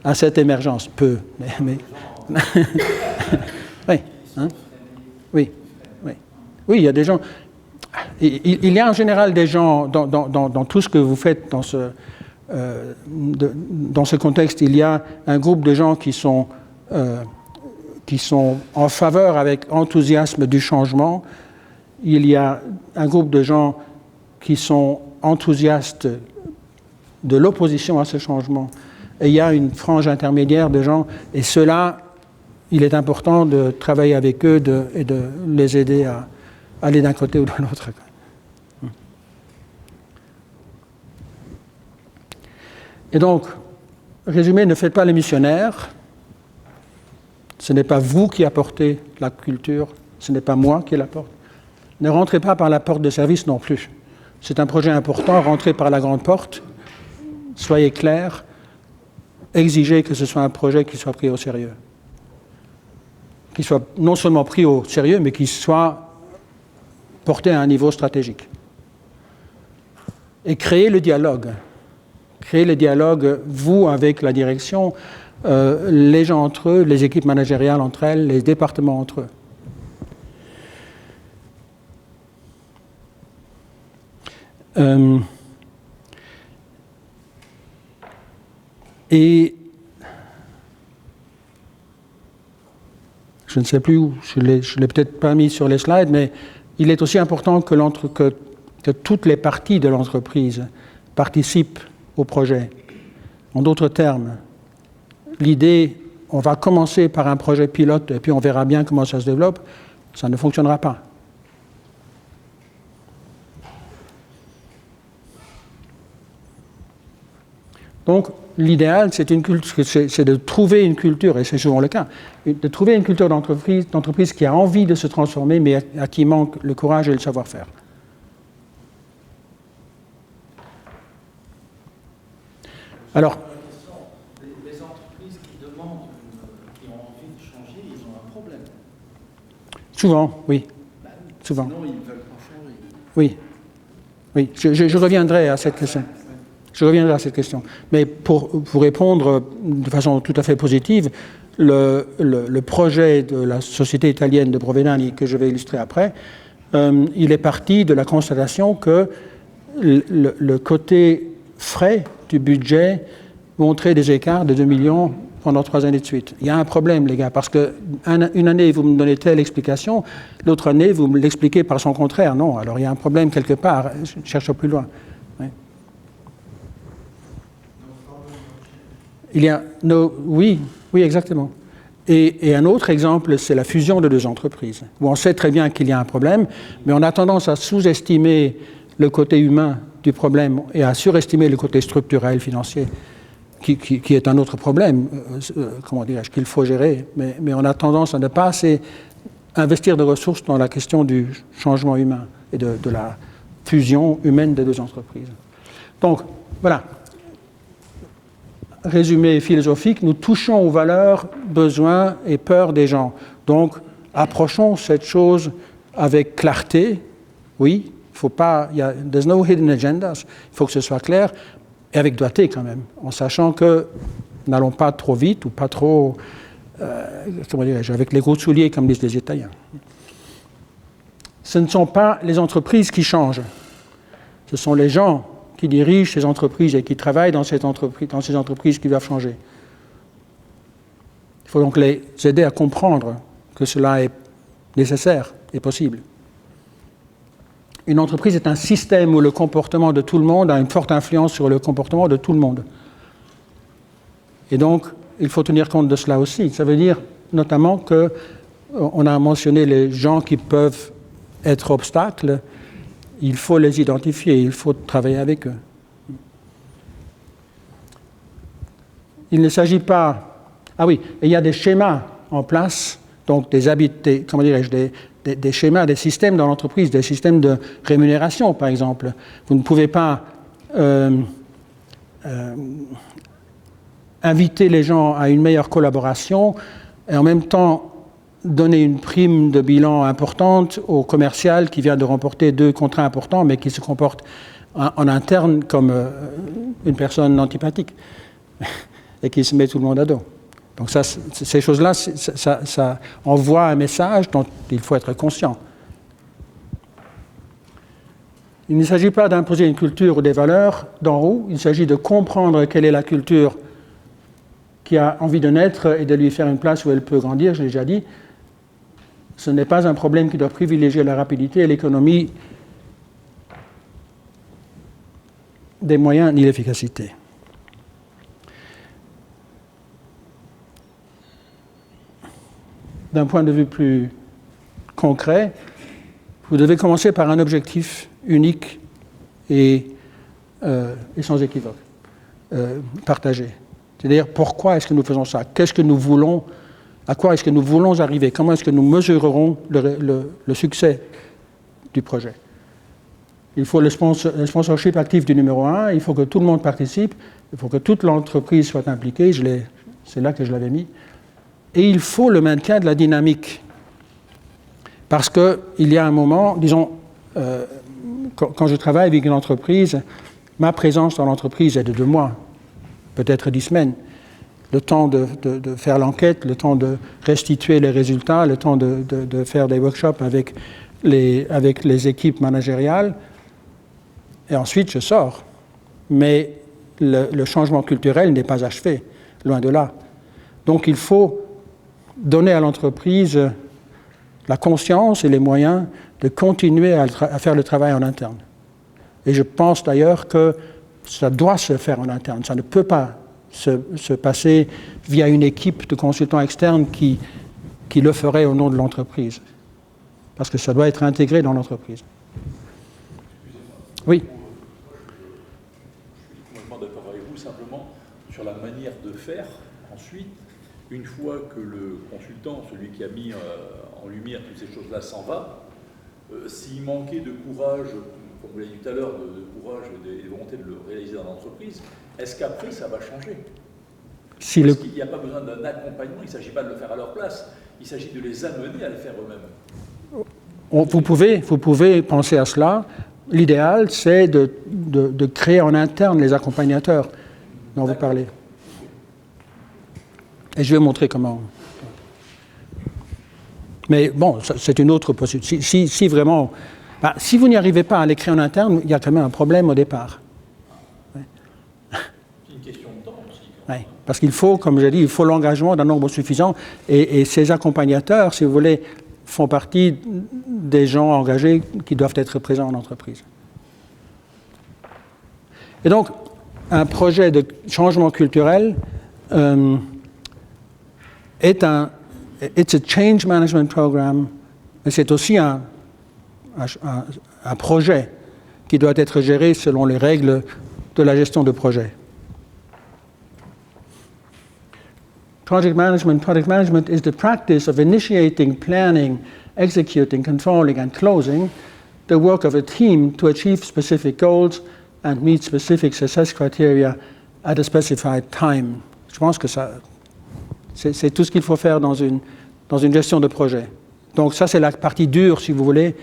à cette émergence, peu, mais oui, hein? Oui, il y a des gens. Il y a en général des gens dans tout ce que vous faites dans ce contexte. Il y a un groupe de gens qui sont en faveur avec enthousiasme du changement. Il y a un groupe de gens qui sont enthousiastes de l'opposition à ce changement. Et il y a une frange intermédiaire de gens, et ceux-là, il est important de travailler avec eux et de les aider à aller d'un côté ou de l'autre. Et donc, résumé, ne faites pas les missionnaires. Ce n'est pas vous qui apportez la culture, ce n'est pas moi qui l'apporte. Ne rentrez pas par la porte de service non plus. C'est un projet important, rentrez par la grande porte, soyez clairs, exigez que ce soit un projet qui soit pris au sérieux. Qui soit non seulement pris au sérieux, mais qui soit porté à un niveau stratégique. Et créez le dialogue. Créez le dialogue, vous, avec la direction, les gens entre eux, les équipes managériales entre elles, les départements entre eux. Et je ne sais plus où, je ne l'ai peut-être pas mis sur les slides, mais il est aussi important que toutes les parties de l'entreprise participent au projet. En d'autres termes, l'idée, on va commencer par un projet pilote et puis on verra bien comment ça se développe, ça ne fonctionnera pas. Donc, l'idéal, c'est de trouver une culture, et c'est souvent le cas, de trouver une culture d'entreprise qui a envie de se transformer, mais à qui manque le courage et le savoir-faire. Alors, les entreprises qui demandent, qui ont envie de changer, ils ont un problème. Souvent, oui. Souvent. Sinon, ils ne veulent pas changer. Oui. Je reviendrai à cette question. Mais pour répondre de façon tout à fait positive, le projet de la société italienne de Brovedani, que je vais illustrer après, il est parti de la constatation que le côté frais du budget montrait des écarts de 2 millions pendant 3 années de suite. Il y a un problème, les gars, parce qu'une année, vous me donnez telle explication, l'autre année, vous me l'expliquez par son contraire. Non, alors il y a un problème quelque part, je cherche plus loin. Il y a oui, exactement. Et un autre exemple, c'est la fusion de 2 entreprises, où on sait très bien qu'il y a un problème, mais on a tendance à sous-estimer le côté humain du problème et à surestimer le côté structurel, financier, qui est un autre problème, qu'il faut gérer, mais on a tendance à ne pas assez investir de ressources dans la question du changement humain et de la fusion humaine des 2 entreprises. Donc, voilà. Résumé philosophique, nous touchons aux valeurs, besoins et peurs des gens. Donc, approchons cette chose avec clarté. Oui, il faut pas, there's no hidden agendas. Il faut que ce soit clair et avec doigté quand même, en sachant que n'allons pas trop vite ou pas trop, avec les gros souliers comme disent les Italiens. Ce ne sont pas les entreprises qui changent, ce sont les gens qui dirigent ces entreprises et qui travaillent dans ces entreprises qui doivent changer. Il faut donc les aider à comprendre que cela est nécessaire et possible. Une entreprise est un système où le comportement de tout le monde a une forte influence sur le comportement de tout le monde. Et donc, il faut tenir compte de cela aussi. Ça veut dire notamment qu'on a mentionné les gens qui peuvent être obstacles. Il faut les identifier, il faut travailler avec eux. Il ne s'agit pas... Ah oui, il y a des schémas en place, donc des des schémas, des systèmes dans l'entreprise, des systèmes de rémunération, par exemple. Vous ne pouvez pas inviter les gens à une meilleure collaboration et en même temps donner une prime de bilan importante au commercial qui vient de remporter 2 contrats importants, mais qui se comporte en interne comme une personne antipathique et qui se met tout le monde à dos. Donc ça, ces choses-là, ça envoie un message dont il faut être conscient. Il ne s'agit pas d'imposer une culture ou des valeurs d'en haut, il s'agit de comprendre quelle est la culture qui a envie de naître et de lui faire une place où elle peut grandir, je l'ai déjà dit. Ce n'est pas un problème qui doit privilégier la rapidité et l'économie des moyens ni l'efficacité. D'un point de vue plus concret, vous devez commencer par un objectif unique et sans équivoque, partagé. C'est-à-dire, pourquoi est-ce que nous faisons ça? Qu'est-ce que nous voulons? À quoi est-ce que nous voulons arriver? Comment est-ce que nous mesurerons le succès du projet? Il faut le sponsorship actif du numéro 1, il faut que tout le monde participe, il faut que toute l'entreprise soit impliquée, c'est là que je l'avais mis. Et il faut le maintien de la dynamique. Parce qu'il y a un moment, disons, quand je travaille avec une entreprise, ma présence dans l'entreprise est de 2 mois, peut-être 10 semaines. Le temps de faire l'enquête, le temps de restituer les résultats, le temps de faire des workshops avec les équipes managériales. Et ensuite, je sors. Mais le changement culturel n'est pas achevé, loin de là. Donc il faut donner à l'entreprise la conscience et les moyens de continuer à faire le travail en interne. Et je pense d'ailleurs que ça doit se faire en interne. Ça ne peut pas se passer via une équipe de consultants externes qui le ferait au nom de l'entreprise. Parce que ça doit être intégré dans l'entreprise. Oui. Je suis complètement d'accord avec vous, simplement sur la manière de faire ensuite. Une fois que le consultant, celui qui a mis en lumière toutes ces choses-là, s'en va, s'il manquait de courage, comme vous l'avez dit tout à l'heure, de courage et de volonté de le réaliser dans l'entreprise, est-ce qu'après ça va changer? Parce qu'il n'y a pas besoin d'un accompagnement, il ne s'agit pas de le faire à leur place, il s'agit de les amener à le faire eux-mêmes. Vous pouvez penser à cela. L'idéal, c'est de créer en interne les accompagnateurs dont vous parlez. Et je vais montrer comment. Mais bon, c'est une autre possibilité. Si vraiment, si vous n'y arrivez pas à les créer en interne, il y a quand même un problème au départ. C'est une question de temps aussi. Oui, parce qu'il faut, comme j'ai dit, il faut l'engagement d'un nombre suffisant. Et ces accompagnateurs, si vous voulez, font partie des gens engagés qui doivent être présents en entreprise. Et donc, un projet de changement culturel it's a change management program, mais c'est aussi un projet qui doit être géré selon les règles de la gestion de projet. Product management is the practice of initiating, planning, executing, controlling, and closing the work of a team to achieve specific goals and meet specific success criteria at a specified time. Je pense que c'est tout ce qu'il faut faire dans une gestion de projet. Donc ça, c'est la partie dure, si vous voulez,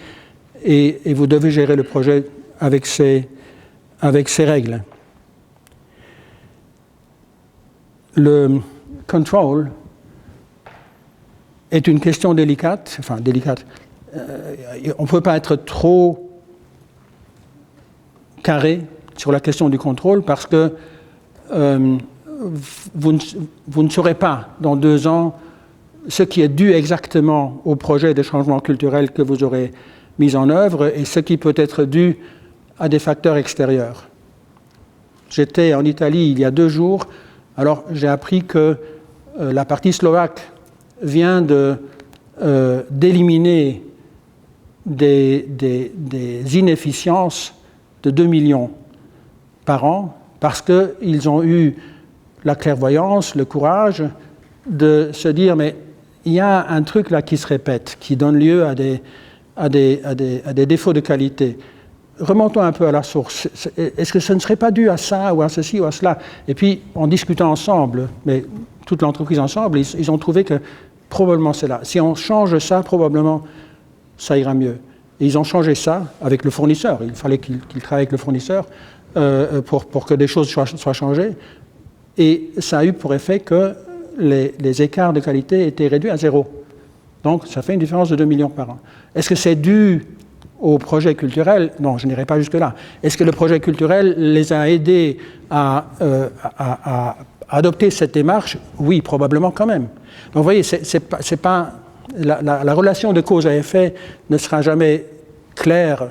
et vous devez gérer le projet avec ces règles. Le control est une question délicate. On ne peut pas être trop carré sur la question du contrôle parce que vous ne saurez pas dans 2 ans ce qui est dû exactement au projet de changement culturel que vous aurez mis en œuvre et ce qui peut être dû à des facteurs extérieurs. J'étais en Italie il y a 2 jours, alors j'ai appris que la partie slovaque vient d'éliminer des inefficiences de 2 millions par an parce qu'ils ont eu la clairvoyance, le courage de se dire mais il y a un truc là qui se répète, qui donne lieu à des défauts de qualité. Remontons un peu à la source. Est-ce que ce ne serait pas dû à ça, ou à ceci, ou à cela? Et puis, en discutant ensemble, mais toute l'entreprise ensemble, ils ont trouvé que probablement c'est là. Si on change ça, probablement, ça ira mieux. Et ils ont changé ça avec le fournisseur. Il fallait qu'ils travaillent avec le fournisseur pour que des choses soient changées. Et ça a eu pour effet que les écarts de qualité étaient réduits à 0. Donc, ça fait une différence de 2 millions par an. Est-ce que c'est dû au projet culturel? Non, je n'irai pas jusque-là. Est-ce que le projet culturel les a aidés à adopter cette démarche? Oui, probablement quand même. Donc, vous voyez, c'est pas la relation de cause à effet ne sera jamais claire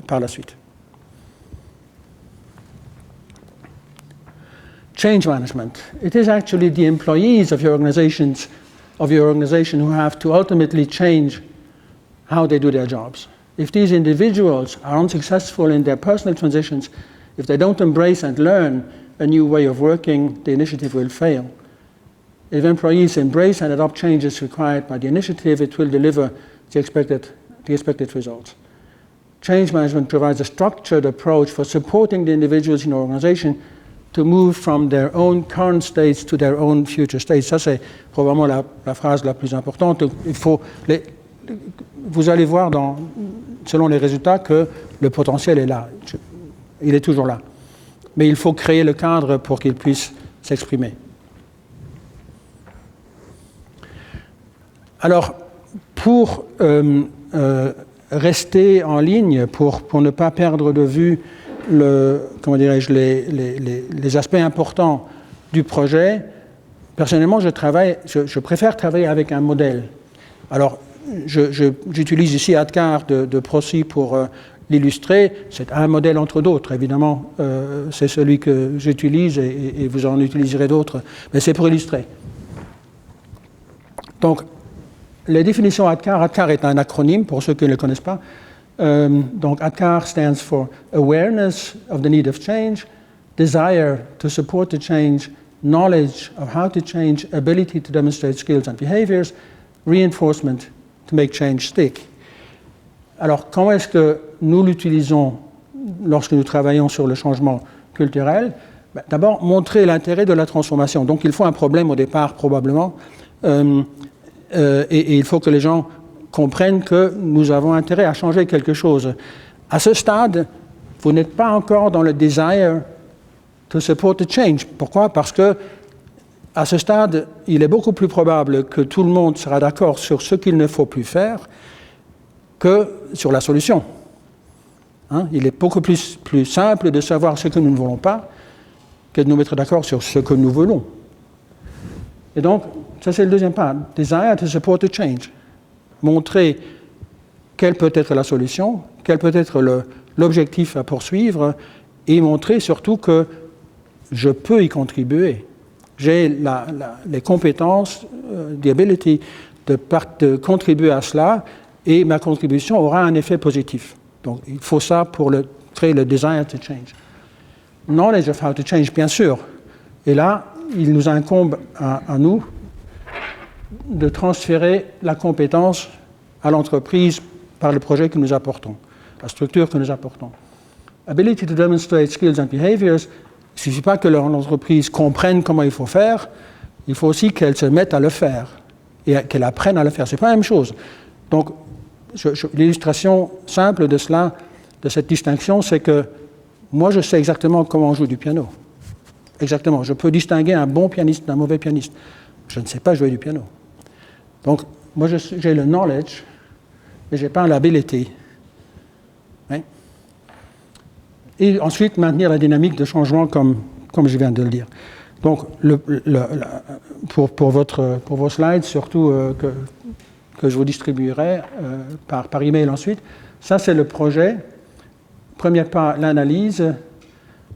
par la suite. Change management. It is actually the employees of your organization who have to ultimately change how they do their jobs. If these individuals are unsuccessful in their personal transitions, if they don't embrace and learn a new way of working, the initiative will fail. If employees embrace and adopt changes required by the initiative, it will deliver the expected results. Change management provides a structured approach for supporting the individuals in your organization to move from their own current states to their own future states. Ça, c'est probablement la phrase la plus importante. Vous allez voir selon les résultats que le potentiel est là. Il est toujours là. Mais il faut créer le cadre pour qu'il puisse s'exprimer. Alors, pour rester en ligne, pour ne pas perdre de vue les aspects importants du projet, personnellement, je préfère travailler avec un modèle. Alors, j'utilise ici ADKAR de Prosci pour l'illustrer. C'est un modèle entre d'autres, évidemment. C'est celui que j'utilise et vous en utiliserez d'autres. Mais c'est pour illustrer. Donc, les définitions ADKAR. ADKAR est un acronyme pour ceux qui ne le connaissent pas. Donc, ADKAR stands for Awareness of the Need of Change, Desire to Support the Change, Knowledge of how to change, Ability to demonstrate skills and behaviors, Reinforcement to make change stick. Alors, comment est-ce que nous l'utilisons lorsque nous travaillons sur le changement culturel? D'abord, montrer l'intérêt de la transformation. Donc, il faut un problème au départ, probablement, et il faut que les gens comprennent que nous avons intérêt à changer quelque chose. À ce stade, vous n'êtes pas encore dans le desire to support the change. Pourquoi? Parce que à ce stade, il est beaucoup plus probable que tout le monde sera d'accord sur ce qu'il ne faut plus faire que sur la solution. Il est beaucoup plus simple de savoir ce que nous ne voulons pas que de nous mettre d'accord sur ce que nous voulons. Et donc, ça c'est le deuxième pas. Desire to support the change. Montrer quelle peut être la solution, quel peut être l'objectif à poursuivre, et montrer surtout que je peux y contribuer. J'ai les compétences, the ability de contribuer à cela, et ma contribution aura un effet positif. Donc, il faut ça pour créer le desire to change. Knowledge of how to change, bien sûr. Et là, il nous incombe à nous de transférer la compétence à l'entreprise par le projet que nous apportons, la structure que nous apportons. Ability to demonstrate skills and behaviors, il ne suffit pas que l'entreprise comprenne comment il faut faire, il faut aussi qu'elle se mette à le faire et qu'elle apprenne à le faire. Ce n'est pas la même chose. Donc, l'illustration simple de cela, de cette distinction, c'est que moi, je sais exactement comment on joue du piano. Exactement. Je peux distinguer un bon pianiste d'un mauvais pianiste. Je ne sais pas jouer du piano. Donc, moi, j'ai le knowledge, mais je n'ai pas l'ability. Hein? Et ensuite, maintenir la dynamique de changement comme je viens de le dire. Donc, pour vos slides, surtout que je vous distribuerai par email ensuite, ça, c'est le projet. Premier pas, l'analyse.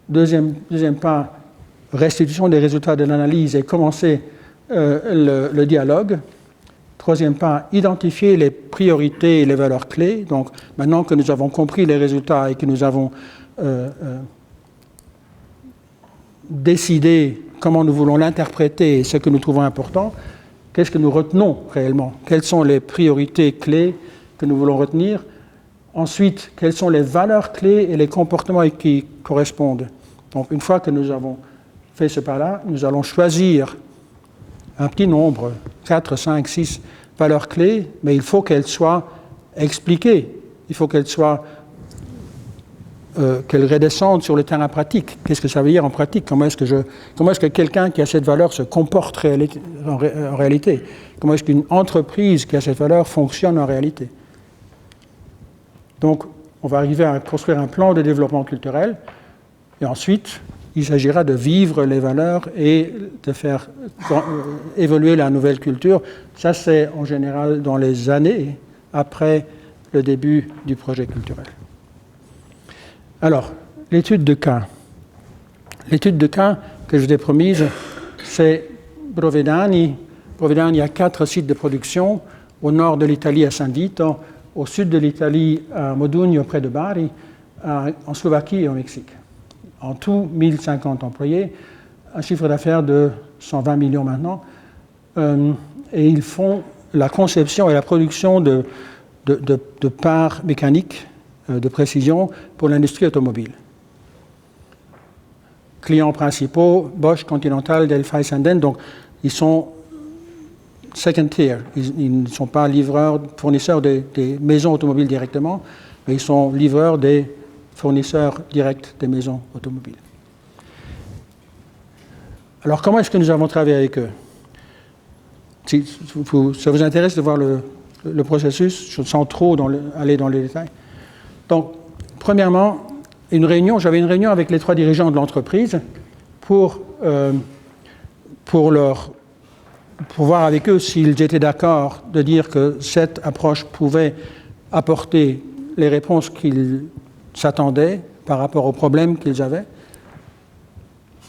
Deuxième pas, restitution des résultats de l'analyse et commencer le dialogue. Troisième pas, identifier les priorités et les valeurs clés. Donc, maintenant que nous avons compris les résultats et que nous avons décidé comment nous voulons l'interpréter et ce que nous trouvons important, qu'est-ce que nous retenons réellement? Quelles sont les priorités clés que nous voulons retenir? Ensuite, quelles sont les valeurs clés et les comportements qui correspondent? Donc, une fois que nous avons fait ce pas-là, nous allons choisir un petit nombre, 4, 5, 6 valeurs clés, mais il faut qu'elles soient expliquées. Il faut qu'elles redescendent sur le terrain pratique. Qu'est-ce que ça veut dire en pratique? Comment est-ce que quelqu'un qui a cette valeur se comporte en réalité? Comment est-ce qu'une entreprise qui a cette valeur fonctionne en réalité? Donc, on va arriver à construire un plan de développement culturel, et ensuite, il s'agira de vivre les valeurs et de faire évoluer la nouvelle culture. Ça, c'est en général dans les années après le début du projet culturel. Alors, l'étude de cas. L'étude de cas que je vous ai promise, c'est Provedani. Provedani a 4 sites de production, au nord de l'Italie à San Vito, au sud de l'Italie à Modugno, près de Bari, en Slovaquie et au Mexique. En tout, 1050 employés, un chiffre d'affaires de 120 millions maintenant, et ils font la conception et la production de parts mécaniques de précision pour l'industrie automobile. Clients principaux, Bosch, Continental, Delphi, Sanden, donc ils sont second tier, ils ne sont pas fournisseurs des maisons automobiles directement, mais ils sont livreurs des fournisseurs directs des maisons automobiles. Alors, comment est-ce que nous avons travaillé avec eux? Si ça vous intéresse de voir le processus, sans trop aller dans les détails. Donc, premièrement, j'avais une réunion avec les 3 dirigeants de l'entreprise pour voir avec eux s'ils étaient d'accord de dire que cette approche pouvait apporter les réponses qu'ils s'attendaient par rapport aux problèmes qu'ils avaient,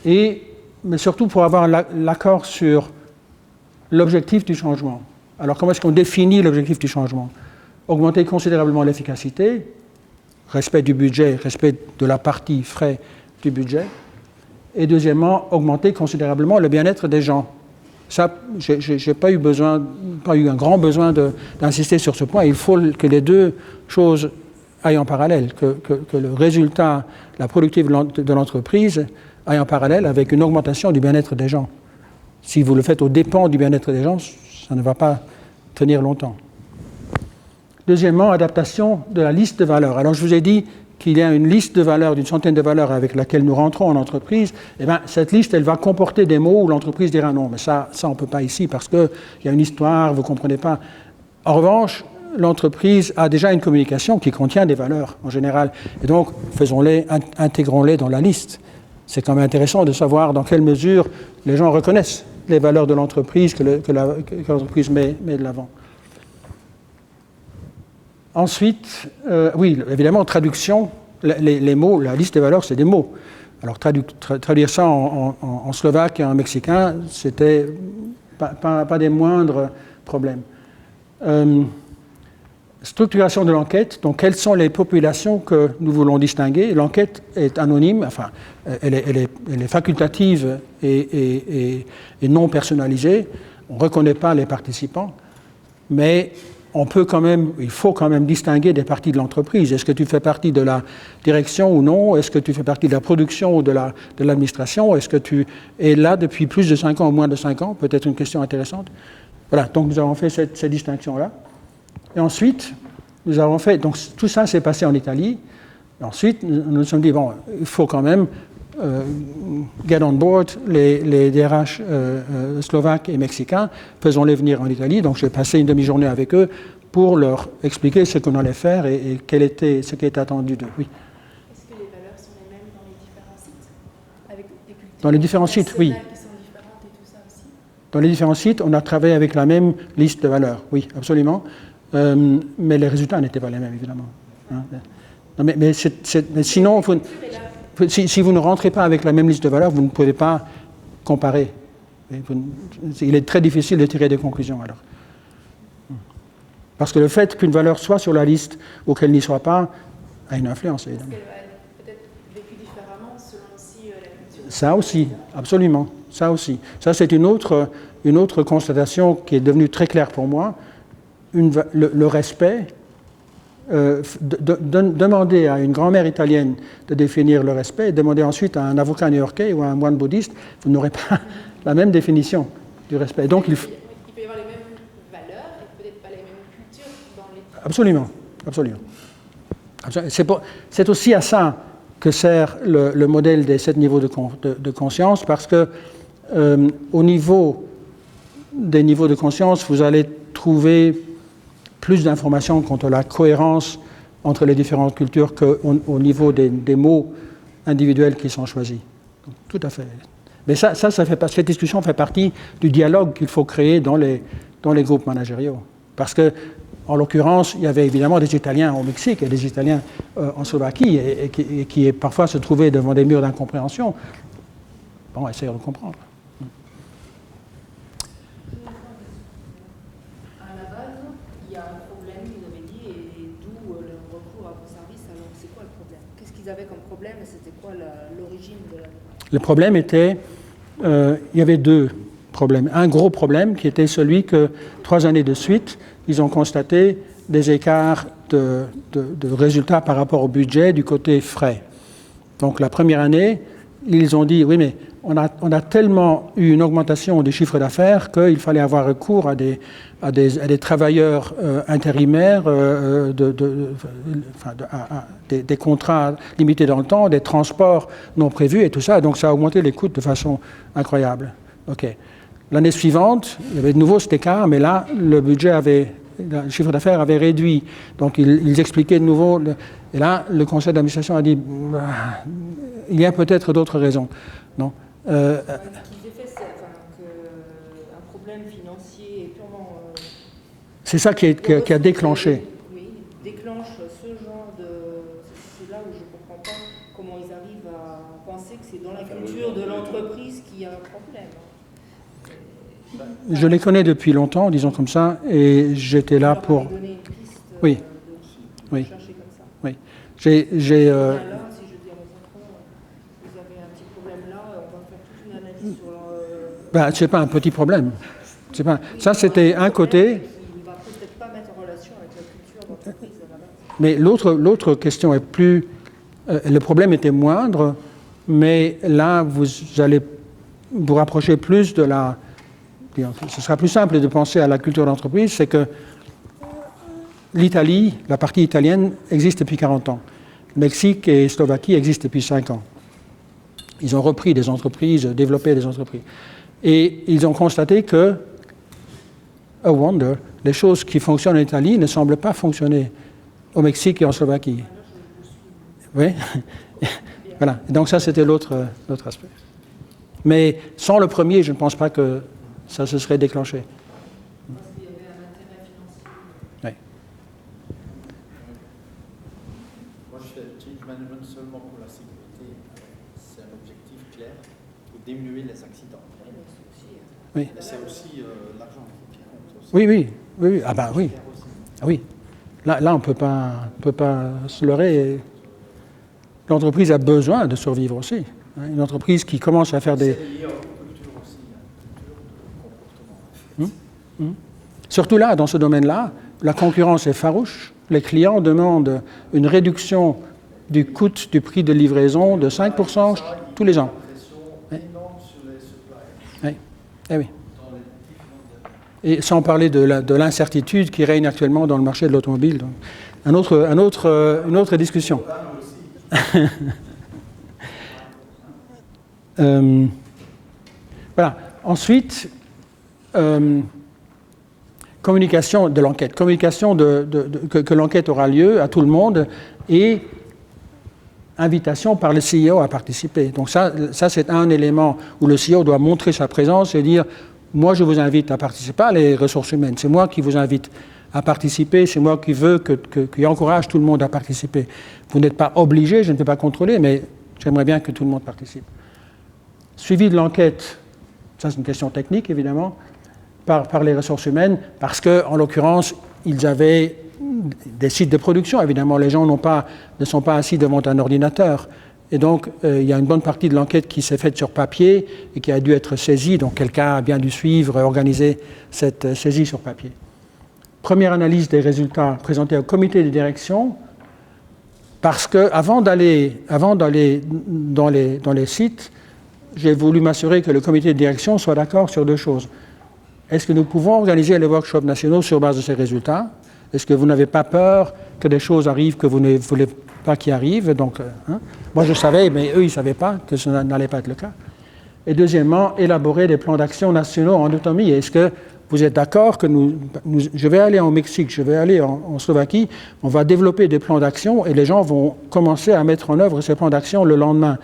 mais surtout pour avoir l'accord sur l'objectif du changement. Alors, comment est-ce qu'on définit l'objectif du changement? Augmenter considérablement l'efficacité, respect du budget, respect de la partie frais du budget, et deuxièmement, augmenter considérablement le bien-être des gens. Ça, je n'ai pas eu un grand besoin d'insister sur ce point. Il faut que les deux choses aillent en parallèle, que le résultat, la productivité de l'entreprise aille en parallèle avec une augmentation du bien-être des gens. Si vous le faites aux dépens du bien-être des gens, ça ne va pas tenir longtemps. Deuxièmement, adaptation de la liste de valeurs. Alors, je vous ai dit qu'il y a une liste de valeurs, d'une centaine de valeurs avec laquelle nous rentrons en entreprise. Eh bien, cette liste, elle va comporter des mots où l'entreprise dira non, mais ça on ne peut pas ici parce qu'il y a une histoire, vous ne comprenez pas. En revanche, l'entreprise a déjà une communication qui contient des valeurs en général. Et donc, faisons-les, intégrons-les dans la liste. C'est quand même intéressant de savoir dans quelle mesure les gens reconnaissent les valeurs de l'entreprise que l'entreprise met de l'avant. Ensuite, oui, évidemment, traduction, les mots, la liste des valeurs, c'est des mots. Alors, traduire ça en slovaque et en mexicain, c'était pas des moindres problèmes. Structuration de l'enquête, donc quelles sont les populations que nous voulons distinguer? L'enquête est anonyme, enfin, elle est facultative et non personnalisée. On ne reconnaît pas les participants, mais il faut quand même distinguer des parties de l'entreprise. Est-ce que tu fais partie de la direction ou non? Est-ce que tu fais partie de la production ou de l'administration? Est-ce que tu es là depuis plus de 5 ans ou moins de 5 ans? Peut-être une question intéressante. Voilà, donc nous avons fait cette distinction-là. Et ensuite, nous avons fait, donc tout ça s'est passé en Italie. Et ensuite, nous nous sommes dit, bon, il faut quand même get on board les DRH slovaques et mexicains, faisons-les venir en Italie. Donc j'ai passé une demi-journée avec eux pour leur expliquer ce qu'on allait faire et ce qui était attendu d'eux. Oui. Est-ce que les valeurs sont les mêmes dans les différents sites avec des cultures Dans les différents sites, oui. qui sont différentes et tout ça aussi? Dans les différents sites, on a travaillé avec la même liste de valeurs, oui, absolument. Mais les résultats n'étaient pas les mêmes, évidemment. Hein. Non, mais sinon, si vous ne rentrez pas avec la même liste de valeurs, vous ne pouvez pas comparer. Il est très difficile de tirer des conclusions, alors. Parce que le fait qu'une valeur soit sur la liste ou qu'elle n'y soit pas a une influence, évidemment. Parce qu'elle va être peut-être vécue différemment selon aussi la culture. Ça aussi, absolument. Ça aussi. Ça, c'est une autre constatation qui est devenue très claire pour moi. Le respect, demander à une grand-mère italienne de définir le respect, et demander ensuite à un avocat new-yorkais ou à un moine bouddhiste, vous n'aurez pas la même définition du respect. Donc, il peut y avoir les mêmes valeurs et peut-être pas les mêmes cultures dans les... Absolument, absolument. C'est aussi à ça que sert le modèle des 7 niveaux de conscience, parce que au niveau des niveaux de conscience, vous allez trouver plus d'informations quant à la cohérence entre les différentes cultures qu'au niveau des mots individuels qui sont choisis. Donc, tout à fait. Mais cette discussion fait partie du dialogue qu'il faut créer dans les groupes managériaux. Parce que, en l'occurrence, il y avait évidemment des Italiens au Mexique et des Italiens en Slovaquie et qui parfois se trouvaient devant des murs d'incompréhension. Bon, essayons de comprendre. À la base, il y a un problème, vous avez dit, et d'où le recours à vos services. Alors, c'est quoi le problème? Qu'est-ce qu'ils avaient comme problème et c'était quoi l'origine de la... Le problème était, il y avait 2 problèmes. Un gros problème qui était celui que 3 années de suite, ils ont constaté des écarts de résultats par rapport au budget du côté frais. Donc la première année, ils ont dit, oui, mais on a tellement eu une augmentation du chiffre d'affaires qu'il fallait avoir recours à des travailleurs intérimaires, des contrats limités dans le temps, des transports non prévus et tout ça. Donc ça a augmenté les coûts de façon incroyable. OK. L'année suivante, il y avait de nouveau cet écart, mais là, le chiffre d'affaires avait réduit. Donc ils expliquaient de nouveau. Et là, le conseil d'administration a dit, il y a peut-être d'autres raisons. Non. Qu'ils aient fait ça, qu'un problème financier est purement... c'est ça qui a déclenché. Oui, déclenche ce genre de... C'est là où je ne comprends pas comment ils arrivent à penser que c'est dans la culture de l'entreprise qu'il y a un problème. Je les connais depuis longtemps, disons comme ça, et j'étais là pour... Donner une piste Oui. Oui. chercher comme ça. Oui. Là, si je dis à mon patron, vous avez un petit problème là, on va faire toute une analyse sur... c'est pas un petit problème. Ça, c'était un côté... Il ne va peut-être pas mettre en relation avec la culture d'entreprise à la base. Mais l'autre question est plus... le problème était moindre, mais là, vous allez vous rapprocher plus de la... Ce sera plus simple de penser à la culture d'entreprise, c'est que l'Italie, la partie italienne, existe depuis 40 ans. Le Mexique et Slovaquie existent depuis 5 ans. Ils ont repris des entreprises, développé des entreprises. Et ils ont constaté que, a wonder, les choses qui fonctionnent en Italie ne semblent pas fonctionner au Mexique et en Slovaquie. Oui. Voilà. Donc ça, c'était l'autre aspect. Mais sans le premier, je ne pense pas que ça se serait déclenché. Parce qu'il y avait un intérêt financier. Oui. Moi, je fais change management seulement pour la sécurité. C'est un objectif clair pour diminuer les accidents. Oui. Mais c'est aussi l'argent qui compte aussi. Oui. Ah ben oui. Ah oui. Là, on ne peut pas se leurrer. L'entreprise a besoin de survivre aussi. Une entreprise qui commence à faire des... C'est lié à la culture aussi, culture de comportement. Surtout là, dans ce domaine-là, la concurrence est farouche. Les clients demandent une réduction du coût du prix de livraison de 5% tous les ans. Une pression énorme sur les suppliers. Oui. Eh oui. Et sans parler de l'incertitude qui règne actuellement dans le marché de l'automobile. Donc, une autre discussion. Voilà. Ensuite, communication de l'enquête. Communication que l'enquête aura lieu à tout le monde et invitation par le CEO à participer. Donc ça c'est un élément où le CEO doit montrer sa présence et dire « Moi, je vous invite à participer, pas les ressources humaines, c'est moi qui vous invite à participer, c'est moi qui veux, qui encourage tout le monde à participer. Vous n'êtes pas obligé, je ne peux pas contrôler, mais j'aimerais bien que tout le monde participe. » Suivi de l'enquête, ça c'est une question technique évidemment, par les ressources humaines, parce qu'en l'occurrence, ils avaient des sites de production. Évidemment, les gens ne sont pas assis devant un ordinateur Et donc, il y a une bonne partie de l'enquête qui s'est faite sur papier et qui a dû être saisie. Donc, quelqu'un a bien dû suivre et organiser cette saisie sur papier. Première analyse des résultats présentés au comité de direction, parce qu'avant d'aller dans les sites, j'ai voulu m'assurer que le comité de direction soit d'accord sur deux choses. Est-ce que nous pouvons organiser les workshops nationaux sur base de ces résultats? Est-ce que vous n'avez pas peur que des choses arrivent que vous ne voulez pas qu'ils arrivent? Donc, moi, je savais, mais eux, ils ne savaient pas que ce n'allait pas être le cas. Et deuxièmement, élaborer des plans d'action nationaux en autonomie. Est-ce que vous êtes d'accord que je vais aller au Mexique, je vais aller en Slovaquie, on va développer des plans d'action et les gens vont commencer à mettre en œuvre ces plans d'action le lendemain.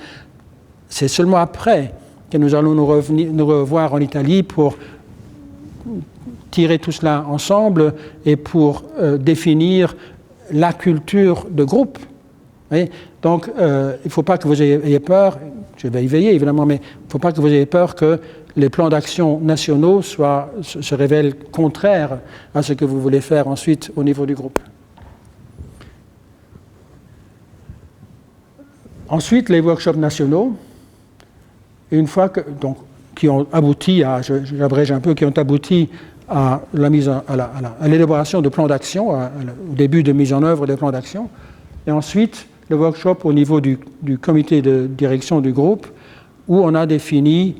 C'est seulement après que nous allons nous revoir en Italie pour tirer tout cela ensemble et pour définir la culture de groupe. Oui, donc, il ne faut pas que vous ayez peur, je vais y veiller évidemment, mais il ne faut pas que vous ayez peur que les plans d'action nationaux se révèlent contraires à ce que vous voulez faire ensuite au niveau du groupe. Ensuite, les workshops nationaux, une fois que, donc, qui ont abouti à, j'abrège un peu, qui ont abouti à l'élaboration de plans d'action, au début de mise en œuvre des plans d'action, et ensuite le workshop au niveau du comité de direction du groupe, où on a défini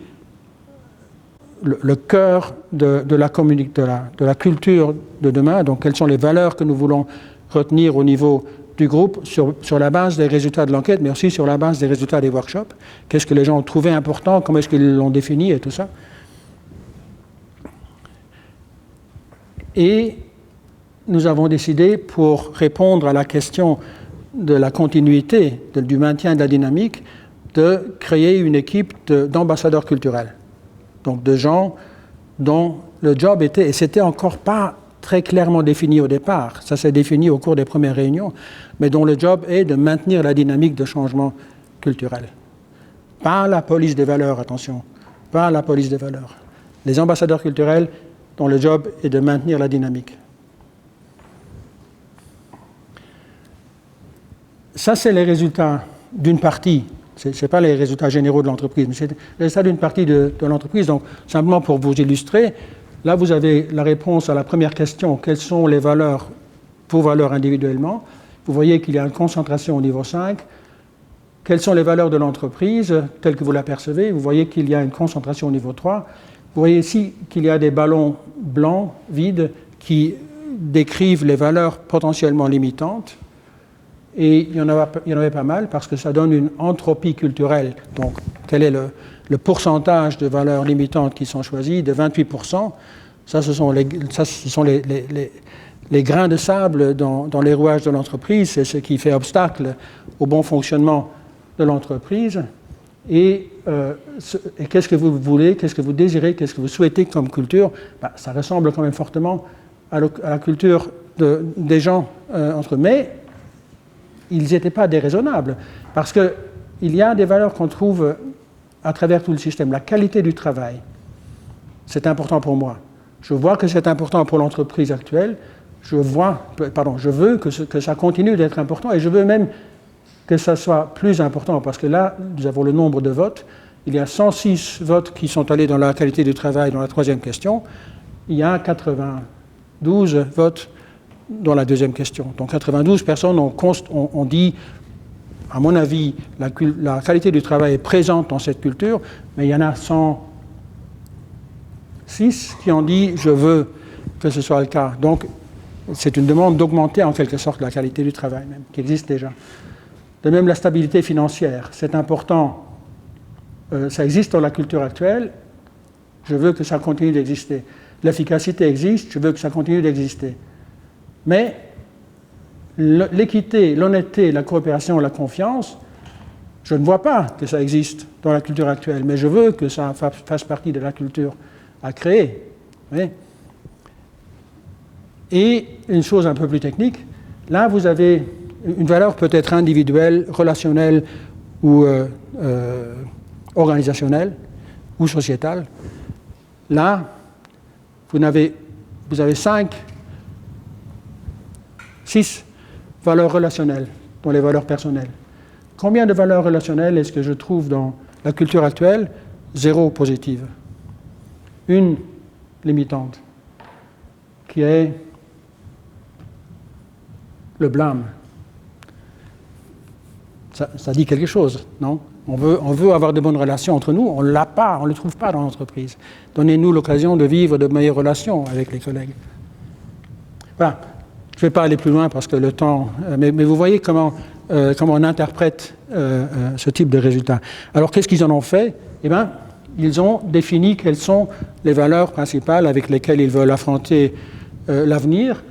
le cœur de la culture de demain, donc quelles sont les valeurs que nous voulons retenir au niveau du groupe sur la base des résultats de l'enquête, mais aussi sur la base des résultats des workshops. Qu'est-ce que les gens ont trouvé important, comment est-ce qu'ils l'ont défini et tout ça. Et nous avons décidé, pour répondre à la question de la continuité, du maintien de la dynamique, de créer une équipe d'ambassadeurs culturels. Donc de gens dont le job était, et c'était encore pas très clairement défini au départ, ça s'est défini au cours des premières réunions, mais dont le job est de maintenir la dynamique de changement culturel. Pas la police des valeurs, attention, pas la police des valeurs. Les ambassadeurs culturels dont le job est de maintenir la dynamique. Ça, c'est les résultats d'une partie. Ce n'est pas les résultats généraux de l'entreprise, mais c'est les résultats d'une partie de l'entreprise. Donc, simplement pour vous illustrer, là, vous avez la réponse à la première question. Quelles sont les valeurs, vos valeurs individuellement? Vous voyez qu'il y a une concentration au niveau 5. Quelles sont les valeurs de l'entreprise telles que vous l'apercevez? Vous voyez qu'il y a une concentration au niveau 3. Vous voyez ici qu'il y a des ballons blancs, vides, décrivent les valeurs potentiellement limitantes. Et il y en avait pas mal parce que ça donne une entropie culturelle. Donc, quel est le pourcentage de valeurs limitantes qui sont choisies? De 28%. Ça, ce sont les grains de sable dans les rouages de l'entreprise. C'est ce qui fait obstacle au bon fonctionnement de l'entreprise. Et qu'est-ce que vous voulez, qu'est-ce que vous désirez, qu'est-ce que vous souhaitez comme culture? Ça ressemble quand même fortement à la culture des gens entre eux. Mais ils n'étaient pas déraisonnables, parce qu'il y a des valeurs qu'on trouve à travers tout le système. La qualité du travail, c'est important pour moi. Je vois que c'est important pour l'entreprise actuelle. Je veux que ça continue d'être important, et je veux même que ça soit plus important, parce que là, nous avons le nombre de votes. Il y a 106 votes qui sont allés dans la qualité du travail dans la troisième question. Il y a 92 votes dans la deuxième question. Donc 92 personnes ont dit, à mon avis, la qualité du travail est présente dans cette culture, mais il y en a 106 qui ont dit, je veux que ce soit le cas. Donc c'est une demande d'augmenter en quelque sorte la qualité du travail même, qui existe déjà. De même, la stabilité financière, c'est important. Ça existe dans la culture actuelle, je veux que ça continue d'exister. L'efficacité existe, je veux que ça continue d'exister. Mais l'équité, l'honnêteté, la coopération, la confiance, je ne vois pas que ça existe dans la culture actuelle, mais je veux que ça fasse partie de la culture à créer. Oui. Et une chose un peu plus technique, là vous avez une valeur peut-être individuelle, relationnelle ou organisationnelle ou sociétale. Là, vous avez 6 valeurs relationnelles, dont les valeurs personnelles. Combien de valeurs relationnelles est-ce que je trouve dans la culture actuelle? 0 positive. Une limitante, qui est le blâme. Ça dit quelque chose, non? On veut avoir de bonnes relations entre nous, on ne l'a pas, on ne le trouve pas dans l'entreprise. Donnez-nous l'occasion de vivre de meilleures relations avec les collègues. Voilà. Je ne vais pas aller plus loin parce que le temps... Mais vous voyez comment on interprète ce type de résultats. Alors, qu'est-ce qu'ils en ont fait? Eh bien, ils ont défini quelles sont les valeurs principales avec lesquelles ils veulent affronter l'avenir.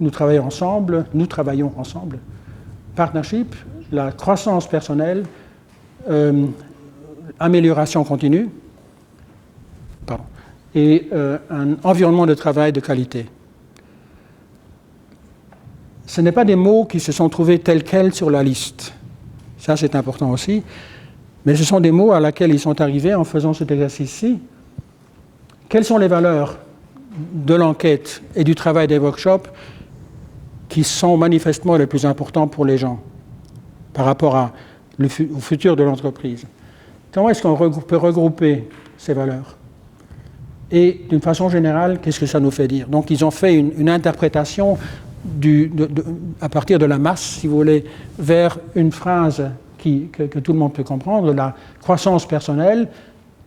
Nous travaillons ensemble. Partnership, la croissance personnelle, amélioration continue, et un environnement de travail de qualité. Ce n'est pas des mots qui se sont trouvés tels quels sur la liste. Ça, c'est important aussi. Mais ce sont des mots à laquelle ils sont arrivés en faisant cet exercice-ci. Quelles sont les valeurs de l'enquête et du travail des workshops qui sont manifestement les plus importants pour les gens par rapport au futur de l'entreprise? Comment est-ce qu'on peut regrouper ces valeurs? Et d'une façon générale, qu'est-ce que ça nous fait dire? Donc, ils ont fait une interprétation à partir de la masse, si vous voulez, vers une phrase que tout le monde peut comprendre, la croissance personnelle.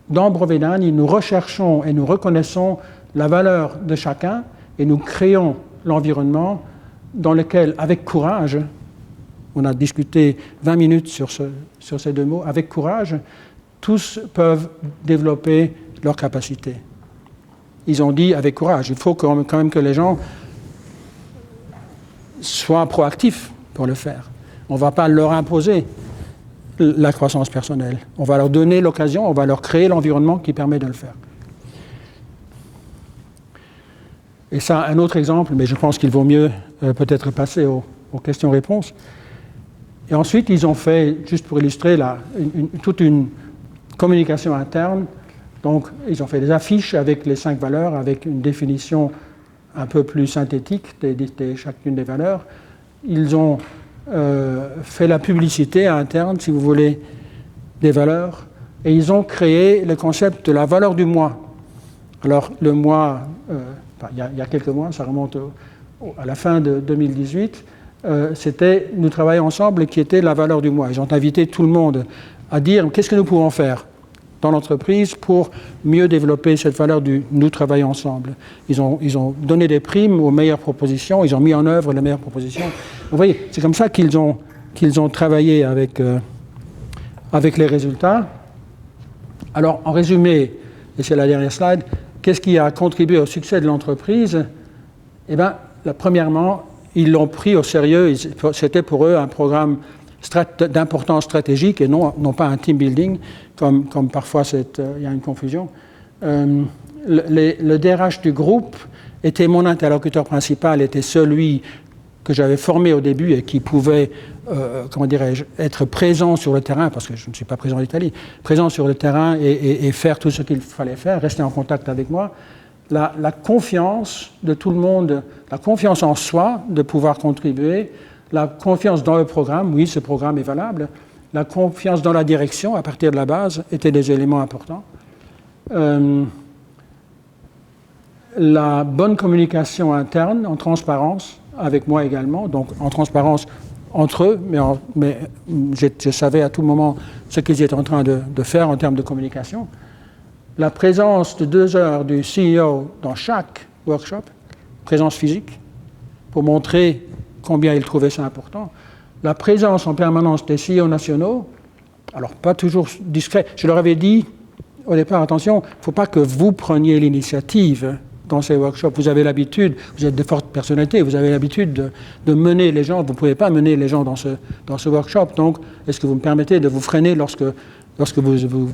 Dans Brovedani, nous recherchons et nous reconnaissons la valeur de chacun et nous créons l'environnement dans lequel, avec courage, on a discuté 20 minutes sur ces deux mots, avec courage, tous peuvent développer leurs capacités. Ils ont dit avec courage, il faut quand même que les gens soient proactifs pour le faire. On ne va pas leur imposer la croissance personnelle. On va leur donner l'occasion, on va leur créer l'environnement qui permet de le faire. Et ça, un autre exemple, mais je pense qu'il vaut mieux peut-être passer aux questions-réponses. Et ensuite, ils ont fait, juste pour illustrer, toute une communication interne. Donc, ils ont fait des affiches avec les 5 valeurs, avec une définition un peu plus synthétique de chacune des valeurs. Ils ont fait la publicité interne, si vous voulez, des valeurs, et ils ont créé le concept de la valeur du mois. Alors, le mois, il y a quelques mois, ça remonte à la fin de 2018, c'était « Nous travaillons ensemble » qui était la valeur du mois. Ils ont invité tout le monde à dire qu'est-ce que nous pouvons faire dans l'entreprise pour mieux développer cette valeur du « nous travaillons ensemble ». Ils ont donné des primes aux meilleures propositions, ils ont mis en œuvre les meilleures propositions. Vous voyez, c'est comme ça qu'ils ont travaillé avec les résultats. Alors, en résumé, et c'est la dernière slide, qu'est-ce qui a contribué au succès de l'entreprise? Eh bien, premièrement, ils l'ont pris au sérieux, c'était pour eux un programme d'importance stratégique et non pas un team building, comme parfois il y a une confusion. Le DRH du groupe était mon interlocuteur principal, était celui que j'avais formé au début et qui pouvait, être présent sur le terrain, parce que je ne suis pas présent en Italie, présent sur le terrain et faire tout ce qu'il fallait faire, rester en contact avec moi. La confiance de tout le monde, la confiance en soi de pouvoir contribuer, la confiance dans le programme, oui, ce programme est valable, la confiance dans la direction à partir de la base étaient des éléments importants. La bonne communication interne, en transparence, avec moi également, donc en transparence entre eux, mais je savais à tout moment ce qu'ils étaient en train de faire en termes de communication. La présence de 2 heures du CEO dans chaque workshop, présence physique, pour montrer combien il trouvait ça important. La présence en permanence des CEO nationaux, alors pas toujours discret. Je leur avais dit au départ, attention, il ne faut pas que vous preniez l'initiative dans ces workshops. Vous avez l'habitude, vous êtes de fortes personnalités, vous avez l'habitude de mener les gens, vous ne pouvez pas mener les gens dans ce workshop. Donc, est-ce que vous me permettez de vous freiner lorsque vous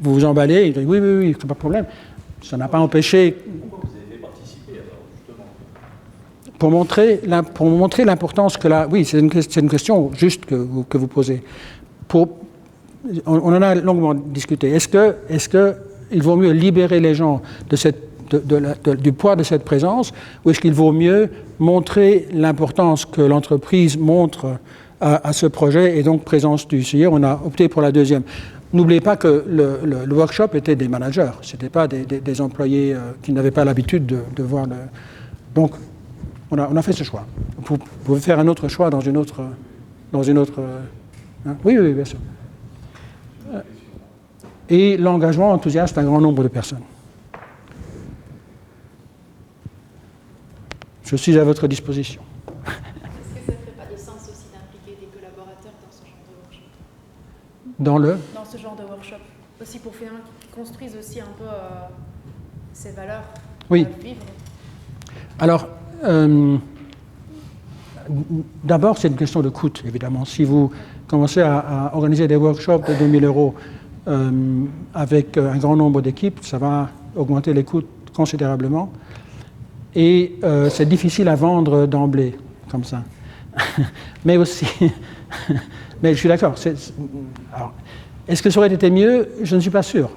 vous emballez? Il dit oui, pas de problème. Ça n'a pas empêché... Pourquoi vous avez fait participer alors, justement? Pour montrer l'importance que là... Oui, c'est une question juste que vous posez. On en a longuement discuté. Est-ce qu'il vaut mieux libérer les gens du poids de cette présence, ou est-ce qu'il vaut mieux montrer l'importance que l'entreprise montre à ce projet et donc présence du CIE, on a opté pour la deuxième. N'oubliez pas que le workshop était des managers, ce n'était pas des employés qui n'avaient pas l'habitude de voir le... Donc, on a fait ce choix. Vous pouvez faire un autre choix dans une autre hein? Oui, bien sûr. Et l'engagement enthousiaste d'un grand nombre de personnes. Je suis à votre disposition. Est-ce que ça ne ferait pas de sens aussi d'impliquer des collaborateurs dans ce genre de workshop? Dans ce genre de workshop, aussi pour finalement qu'ils construisent aussi un peu ces valeurs oui. à vivre. Alors, d'abord, c'est une question de coût, évidemment. Si vous commencez à organiser des workshops de 2 000 € avec un grand nombre d'équipes, ça va augmenter les coûts considérablement. Et c'est difficile à vendre d'emblée, comme ça. Mais aussi... mais je suis d'accord. Est-ce que ça aurait été mieux? Je ne suis pas sûr.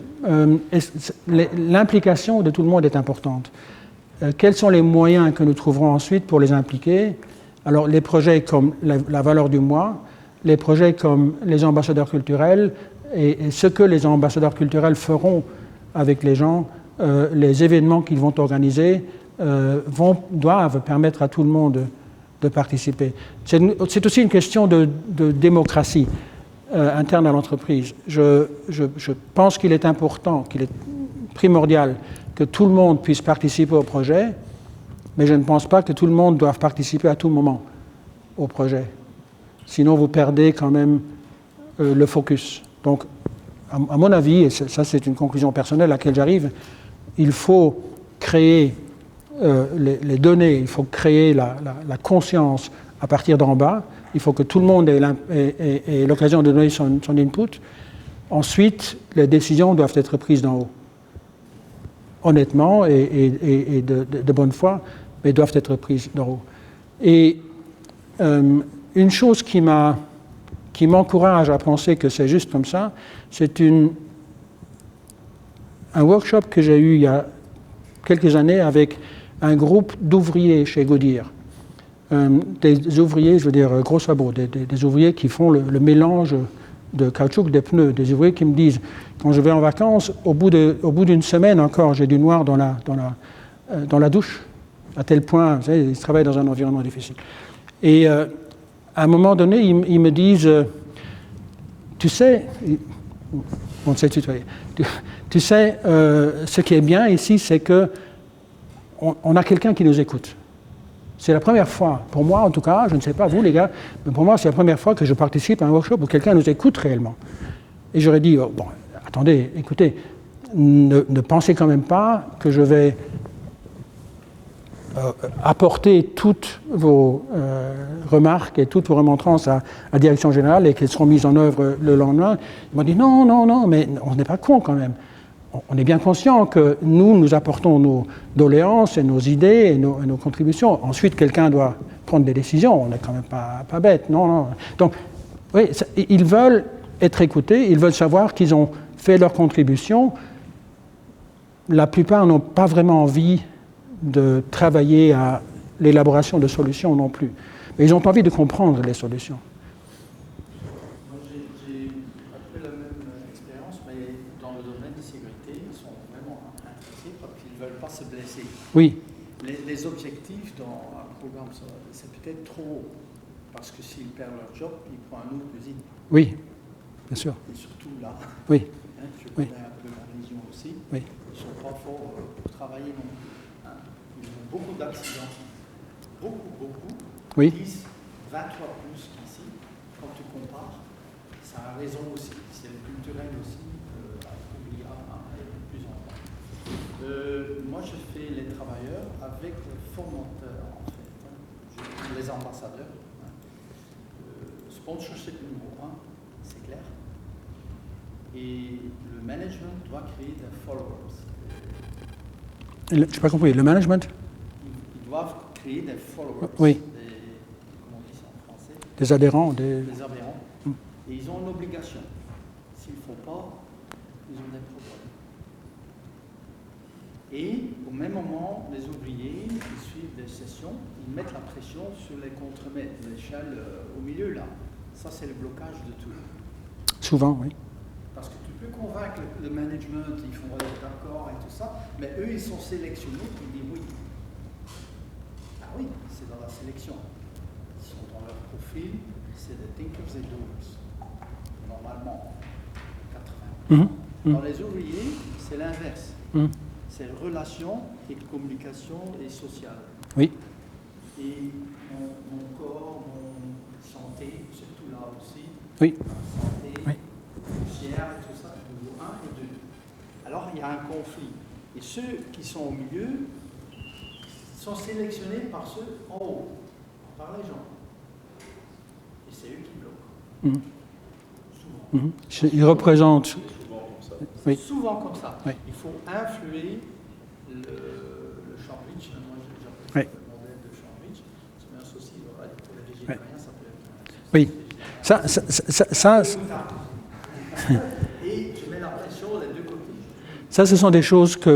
L'implication de tout le monde est importante. Quels sont les moyens que nous trouverons ensuite pour les impliquer? Alors, les projets comme la valeur du mois, les projets comme les ambassadeurs culturels, et ce que les ambassadeurs culturels feront avec les gens, les événements qu'ils vont organiser, doivent permettre à tout le monde de participer. C'est aussi une question de démocratie interne à l'entreprise. Je pense qu'il est important, qu'il est primordial que tout le monde puisse participer au projet, mais je ne pense pas que tout le monde doive participer à tout moment au projet. Sinon, vous perdez quand même le focus. Donc, à mon avis, et ça c'est une conclusion personnelle à laquelle j'arrive, il faut créer les données, il faut créer la conscience à partir d'en bas, il faut que tout le monde ait l'occasion de donner son input. Ensuite, les décisions doivent être prises d'en haut. Honnêtement et de bonne foi, mais doivent être prises d'en haut. Et une chose qui m'encourage à penser que c'est juste comme ça, c'est un workshop que j'ai eu il y a quelques années avec un groupe d'ouvriers chez Goodyear. Des ouvriers, je veux dire, gros sabots, des ouvriers qui font le mélange de caoutchouc des pneus, des ouvriers qui me disent, quand je vais en vacances, au bout d'une semaine encore, j'ai du noir dans la douche, à tel point, vous savez, ils travaillent dans un environnement difficile. Et à un moment donné, ils me disent, tu sais, on sait tutoyer, tu sais, ce qui est bien ici, c'est que on a quelqu'un qui nous écoute. C'est la première fois, pour moi en tout cas, je ne sais pas vous les gars, mais pour moi c'est la première fois que je participe à un workshop où quelqu'un nous écoute réellement. Et j'aurais dit, bon, attendez, écoutez, ne pensez quand même pas que je vais apporter toutes vos remarques et toutes vos remontrances à la direction générale et qu'elles seront mises en œuvre le lendemain. Ils m'ont dit, non, mais on n'est pas con quand même. On est bien conscient que nous apportons nos doléances et nos idées et nos contributions. Ensuite, quelqu'un doit prendre des décisions. On n'est quand même pas bête, non. Donc, oui, ils veulent être écoutés, ils veulent savoir qu'ils ont fait leur contribution. La plupart n'ont pas vraiment envie de travailler à l'élaboration de solutions non plus. Mais ils ont envie de comprendre les solutions. J'ai un peu la même expérience, mais dans le domaine de sécurité, ils sont vraiment intéressés parce qu'ils ne veulent pas se blesser. Oui. Les objectifs dans un programme, c'est peut-être trop haut, parce que s'ils perdent leur job, ils prennent un autre usine. Oui, bien sûr. Et surtout là, oui. Je connais un peu la région aussi, oui. Ils ne sont pas forts pour travailler non plus. Ils ont beaucoup d'accidents, beaucoup. Oui. 10, 20 fois plus qu'ici, quand tu compares. Ça a raison aussi, c'est le culturel aussi, il y a plus en plus. Moi, je fais les travailleurs avec les formateurs, en fait, les ambassadeurs. Sponsorship numéro 1, c'est clair. Et le management doit créer des followers. Je n'ai pas compris, le management? Ils doivent créer des followers. Oui. Comment on dit ça en français? Des adhérents. Des adhérents. Et ils ont une obligation. S'ils ne font pas, ils ont des problèmes. Et au même moment, les ouvriers qui suivent des sessions, ils mettent la pression sur les contremaîtres, l'échelle au milieu là. Ça, c'est le blocage de tout. Souvent, oui. Parce que tu peux convaincre le management, ils font d'accord et tout ça, mais eux, ils sont sélectionnés pour dire oui. Ah oui, c'est dans la sélection. Ils sont dans leur profil, c'est des thinkers et doers. Normalement, 80%. Dans les ouvriers, c'est l'inverse. C'est relation et communication et sociale. Oui. Et mon corps, mon santé, surtout là aussi. Oui. Santé, Oui. fier et tout ça, niveau 1 et 2. Alors il y a un conflit. Et ceux qui sont au milieu sont sélectionnés par ceux en haut, par les gens. Et c'est eux qui bloquent. Souvent. Ils représentent. Oui. Souvent comme ça. Oui. Il faut influer le sandwich. Moi, j'appelle Oui. ça le modèle de sandwich. C'est un saucisse, voilà, pour les végétariens, ça peut être un Oui. Ça, et je mets la pression des deux côtés. ça, ce sont des choses que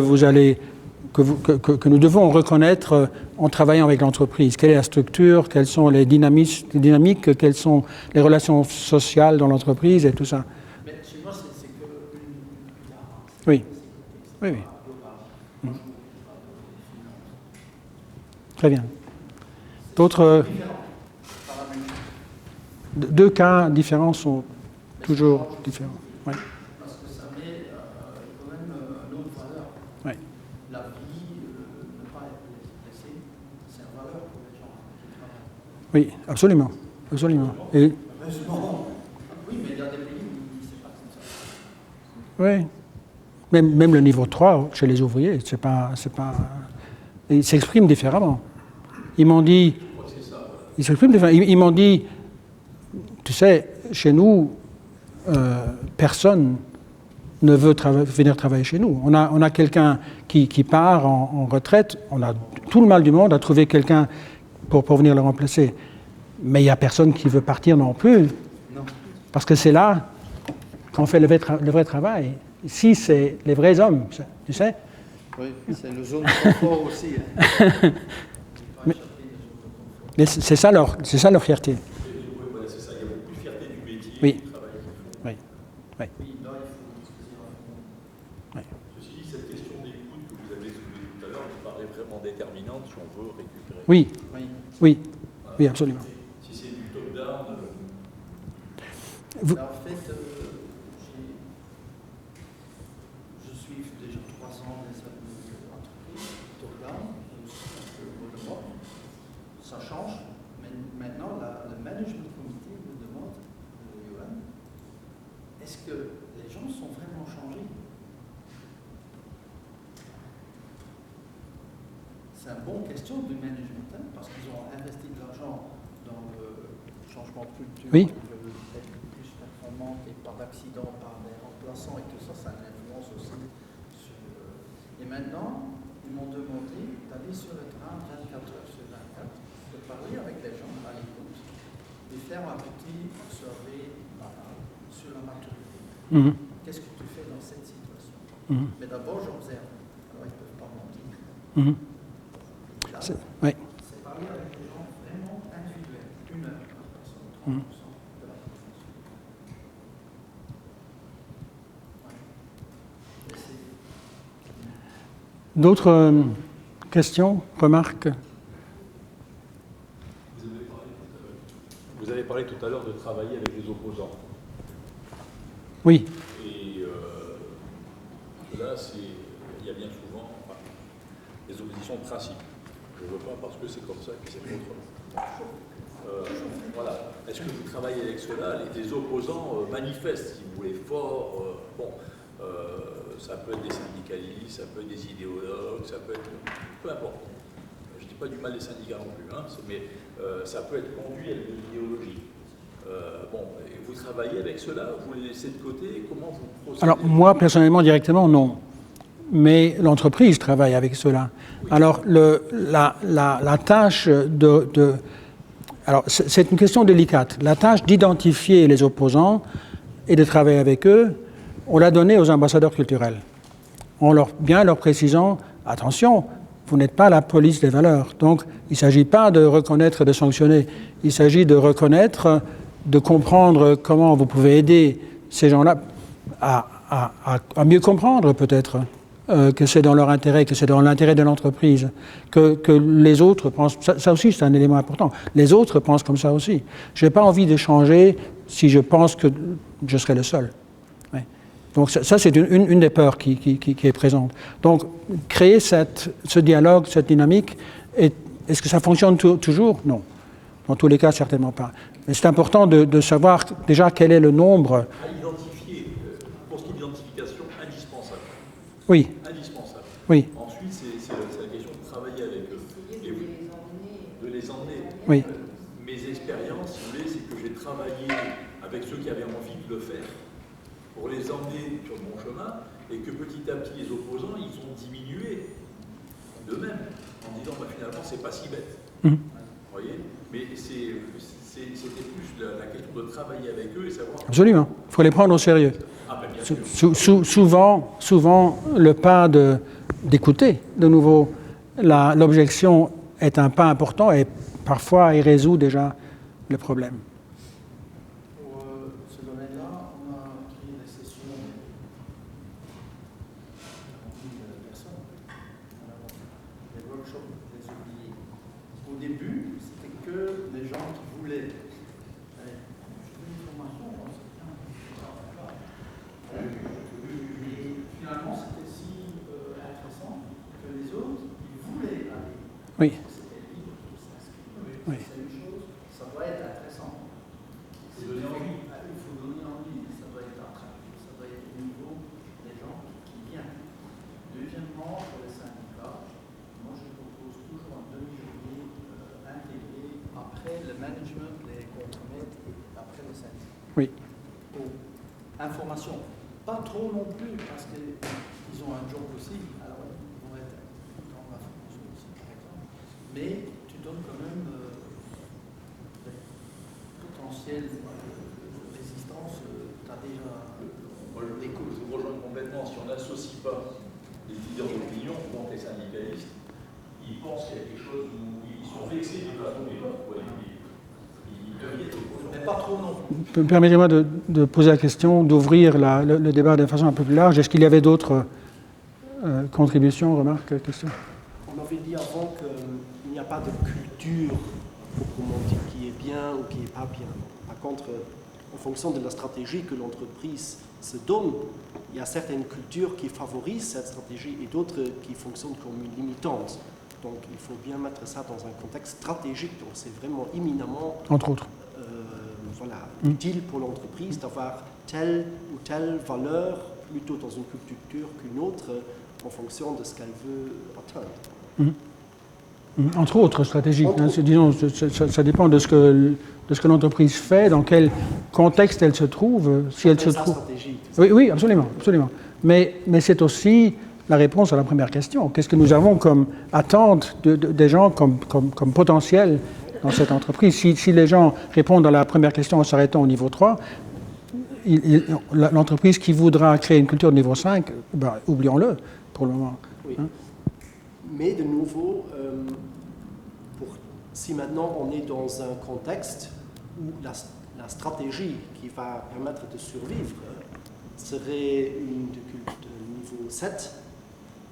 que nous devons reconnaître en travaillant avec l'entreprise. Quelle est la structure, quelles sont les dynamiques, quelles sont les relations sociales dans l'entreprise et tout ça. Mais chez moi, c'est que Oui. Oui, oui. Très bien. D'autres. Deux cas différents sont toujours différents. Oui. parce que ça met quand même une autre valeur. Oui. La vie, ne pas être blessé, c'est une valeur pour les gens qui travaillent. Oui, absolument. Absolument. Et, Heureusement. Oui, mais il y a des pays où c'est pas comme ça. oui. Même le niveau 3 chez les ouvriers, c'est pas, ils s'expriment différemment. Ils m'ont dit, ils m'ont dit, tu sais, chez nous, personne ne veut venir travailler chez nous. On a quelqu'un qui part en retraite, on a tout le mal du monde à trouver quelqu'un pour venir le remplacer. Mais il n'y a personne qui veut partir non plus. Non. Parce que c'est là qu'on fait le vrai travail. Ici, c'est les vrais hommes, tu sais. Oui, c'est le zone de confort aussi. Hein. Mais c'est ça leur fierté. Voilà, c'est ça, il y a beaucoup de fierté du métier, Oui. du travail. Oui. Oui. Oui, là, il faut Oui. Ceci dit, cette question d'écoute que vous avez soulevée tout à l'heure me paraît vraiment déterminante si on veut récupérer. Oui. Oui. Oui. Oui, absolument. Si c'est du top-down, Vous- En fait, je suis déjà 3 ans dans cette entreprise, top-down, ça change. Mais maintenant, le management comité me demande, Johan, est-ce que les gens sont vraiment changés? C'est une bonne question du management, hein, parce qu'ils ont investi de l'argent dans le changement de culture. Oui. Ils veulent être plus performants et pas d'accident par des remplaçants et tout ça, ça a une influence aussi sur. Et maintenant, ils m'ont demandé d'aller sur le terrain 24 heures sur 24, de parler avec les gens à l'écoute, et faire un petit survey sur la maturité. Qu'est-ce que tu fais dans cette situation? Mais d'abord, j'observe. Alors, ils ne peuvent pas mentir. Là, Oui. c'est parler avec des gens vraiment individuels, 1 heure par personne, 30% de la population. Ouais. Et c'est- D'autres questions, remarques? vous avez parlé tout à l'heure de travailler avec les opposants. Oui. Et là, il y a bien souvent des oppositions de principe. Je ne veux pas parce que c'est comme ça que c'est autrement. Voilà. Est-ce que vous travaillez avec cela? Les opposants manifestent, si vous voulez, fort. Ça peut être des syndicalistes, ça peut être des idéologues, ça peut être. Peu importe. Je ne dis pas du mal des syndicats non plus, hein, mais ça peut être conduit avec de l'idéologie. Et vous travaillez avec cela? Vous les laissez de côté? Comment vous procédez? Alors, moi, personnellement, directement, non. Mais l'entreprise travaille avec cela. Alors, la tâche alors, c'est une question délicate. La tâche d'identifier les opposants et de travailler avec eux, on l'a donnée aux ambassadeurs culturels. En leur précisant, attention, vous n'êtes pas la police des valeurs. Donc, il ne s'agit pas de reconnaître et de sanctionner. Il s'agit de reconnaître de comprendre comment vous pouvez aider ces gens-là à mieux comprendre peut-être que c'est dans leur intérêt, que c'est dans l'intérêt de l'entreprise, que les autres pensent, ça aussi c'est un élément important, les autres pensent comme ça aussi. Je n'ai pas envie d'échanger si je pense que je serai le seul. Ouais. Donc ça c'est une des peurs qui est présente. Donc créer ce dialogue, cette dynamique, est-ce que ça fonctionne toujours? Non. Dans tous les cas, certainement pas. Mais c'est important de savoir déjà quel est le nombre. À identifier, pour ce qui est d'identification, indispensable. Oui. Indispensable. Oui. Ensuite, c'est la question de travailler avec eux. Essayer de les emmener. Oui. Mes expériences, si vous voulez, c'est que j'ai travaillé avec ceux qui avaient envie de le faire pour les emmener sur le bon chemin et que petit à petit, les opposants, ils ont diminué d'eux-mêmes en disant bah, finalement, c'est pas si bête. Vous voyez? Mais c'était plus la question de travailler avec eux et savoir... Absolument. Il faut les prendre au sérieux. Ah, ben, bien sûr. Souvent, le pas d'écouter de nouveau l'objection est un pas important et parfois il résout déjà le problème. Pour ce domaine-là, on a créé des sessions de 40 000 personnes. Des workshops des ouvriers. Au début, c'était que des gens qui voulaient. Allez, je fais une formation, c'est bien. Et finalement, c'était si intéressant que les autres, ils voulaient aller. Oui. C'était libre de s'inscrire. Oui. C'est une chose, ça doit être intéressant. Il faut donner envie, ça doit être attractif, ça doit être au niveau des gens qui viennent. Deuxièmement, pour les syndicats, moi je propose toujours un demi-journée intégré après le management, les contremaîtres et après le syndicat. Oui. Pour information. Pas trop non plus, parce qu'ils ont un job aussi, alors ils vont être dans la formation aussi, par exemple. Mais tu donnes quand même des potentiels résistance, tu as déjà Moi, je vous rejoins complètement. Si on n'associe pas les leaders d'opinion, donc les syndicalistes, ils pensent qu'il y a quelque chose où ils sont vexés d'une façon ou d'une autre. Ils deviennent opposants. mais pas trop non plus. Permettez-moi de poser la question, d'ouvrir le débat de façon un peu plus large. Est-ce qu'il y avait d'autres contributions, remarques, questions? On avait dit avant qu'il n'y a pas de culture proprement dit qui est bien ou qui n'est pas bien. Par contre, en fonction de la stratégie que l'entreprise se donne, il y a certaines cultures qui favorisent cette stratégie et d'autres qui fonctionnent comme limitantes. Donc il faut bien mettre ça dans un contexte stratégique. Donc c'est vraiment éminemment Entre autres. utile pour l'entreprise d'avoir telle ou telle valeur plutôt dans une culture qu'une autre en fonction de ce qu'elle veut atteindre. Entre autres stratégies. Disons, ça dépend de ce que l'entreprise fait, dans quel contexte elle se trouve, si elle se trouve. Oui, absolument. Mais c'est aussi la réponse à la première question. Qu'est-ce que nous avons comme attente des gens, comme potentiel dans cette entreprise? Si les gens répondent à la première question en s'arrêtant au niveau 3, l'entreprise qui voudra créer une culture de niveau 5, oublions-le pour le moment. Oui. Mais de nouveau, si maintenant on est dans un contexte où la stratégie qui va permettre de survivre serait une de niveau 7,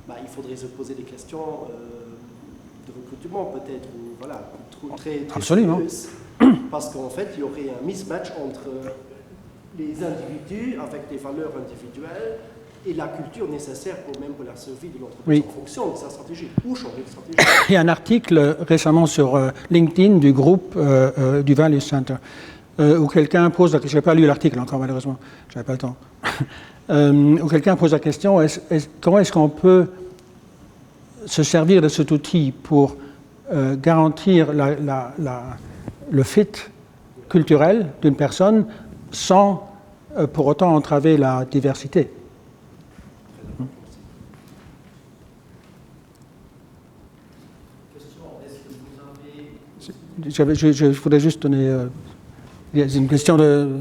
il faudrait se poser des questions de recrutement peut-être, ou très Absolument. sérieuses, parce qu'en fait il y aurait un mismatch entre les individus avec des valeurs individuelles et la culture nécessaire pour la survie de l'entreprise en fonction de sa stratégie, ou changer de stratégie. Il y a un article récemment sur LinkedIn du groupe du Value Center, où quelqu'un pose la question, je n'ai pas lu l'article encore malheureusement, je n'avais pas le temps, où quelqu'un pose la question, comment est-ce qu'on peut se servir de cet outil pour garantir le fit culturel d'une personne sans pour autant entraver la diversité. Je voudrais juste donner... il y a une question de...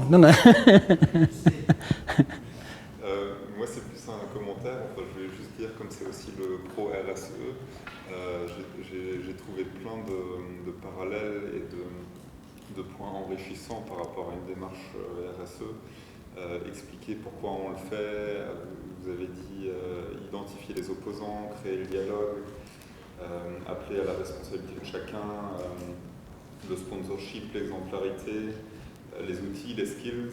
Non. Moi, c'est plus un commentaire. Enfin, je voulais juste dire, comme c'est aussi le pro RSE, j'ai trouvé plein de parallèles et de points enrichissants par rapport à une démarche RSE. Expliquer pourquoi on le fait, vous avez dit identifier les opposants, créer le dialogue, appeler à la responsabilité de chacun, le sponsorship, l'exemplarité, les outils, les skills,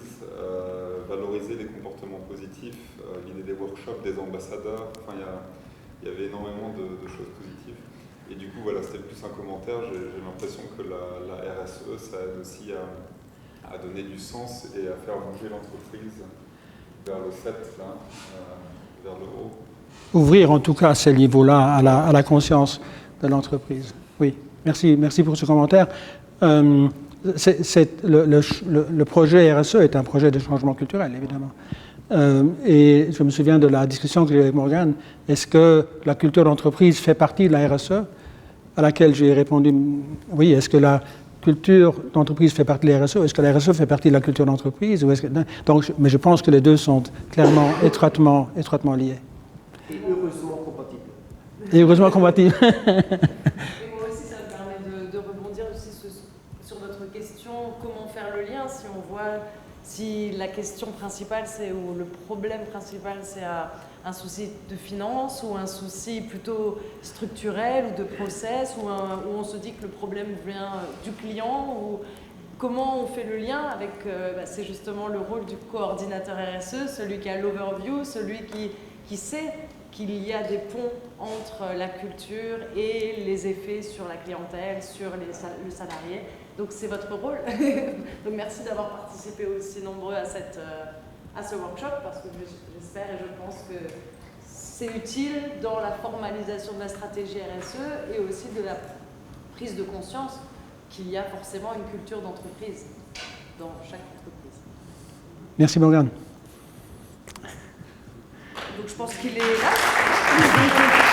valoriser les comportements positifs, l'idée des workshops, des ambassadeurs, enfin il y avait énormément de choses positives. Et du coup voilà, c'était plus un commentaire, j'ai l'impression que la RSE ça aide aussi à donner du sens et à faire bouger l'entreprise vers le 7, là, vers le haut. Ouvrir en tout cas à ces niveaux-là à la conscience de l'entreprise. Oui, merci pour ce commentaire. Le projet RSE est un projet de changement culturel, évidemment. Et je me souviens de la discussion que j'ai eu avec Morgane. Est-ce que la culture d'entreprise fait partie de la RSE? À laquelle j'ai répondu oui. Est-ce que la culture d'entreprise fait partie de la RSE? Est-ce que la RSE fait partie de la culture d'entreprise? Mais je pense que les deux sont clairement étroitement liés. Et heureusement compatibles. Et heureusement compatibles. Et moi aussi, ça me permet de rebondir aussi sur votre question, comment faire le lien si on voit, si la question principale, ou le problème principal, c'est un souci de finance ou un souci plutôt structurel ou de process, où on se dit que le problème vient du client, ou comment on fait le lien avec, c'est justement le rôle du coordinateur RSE, celui qui a l'overview, celui qui sait qu'il y a des ponts entre la culture et les effets sur la clientèle, sur le salarié. Donc c'est votre rôle. Donc merci d'avoir participé aussi nombreux à ce workshop, parce que j'espère et je pense que c'est utile dans la formalisation de la stratégie RSE et aussi de la prise de conscience qu'il y a forcément une culture d'entreprise dans chaque entreprise. Merci Morgane. Donc je pense qu'il est là.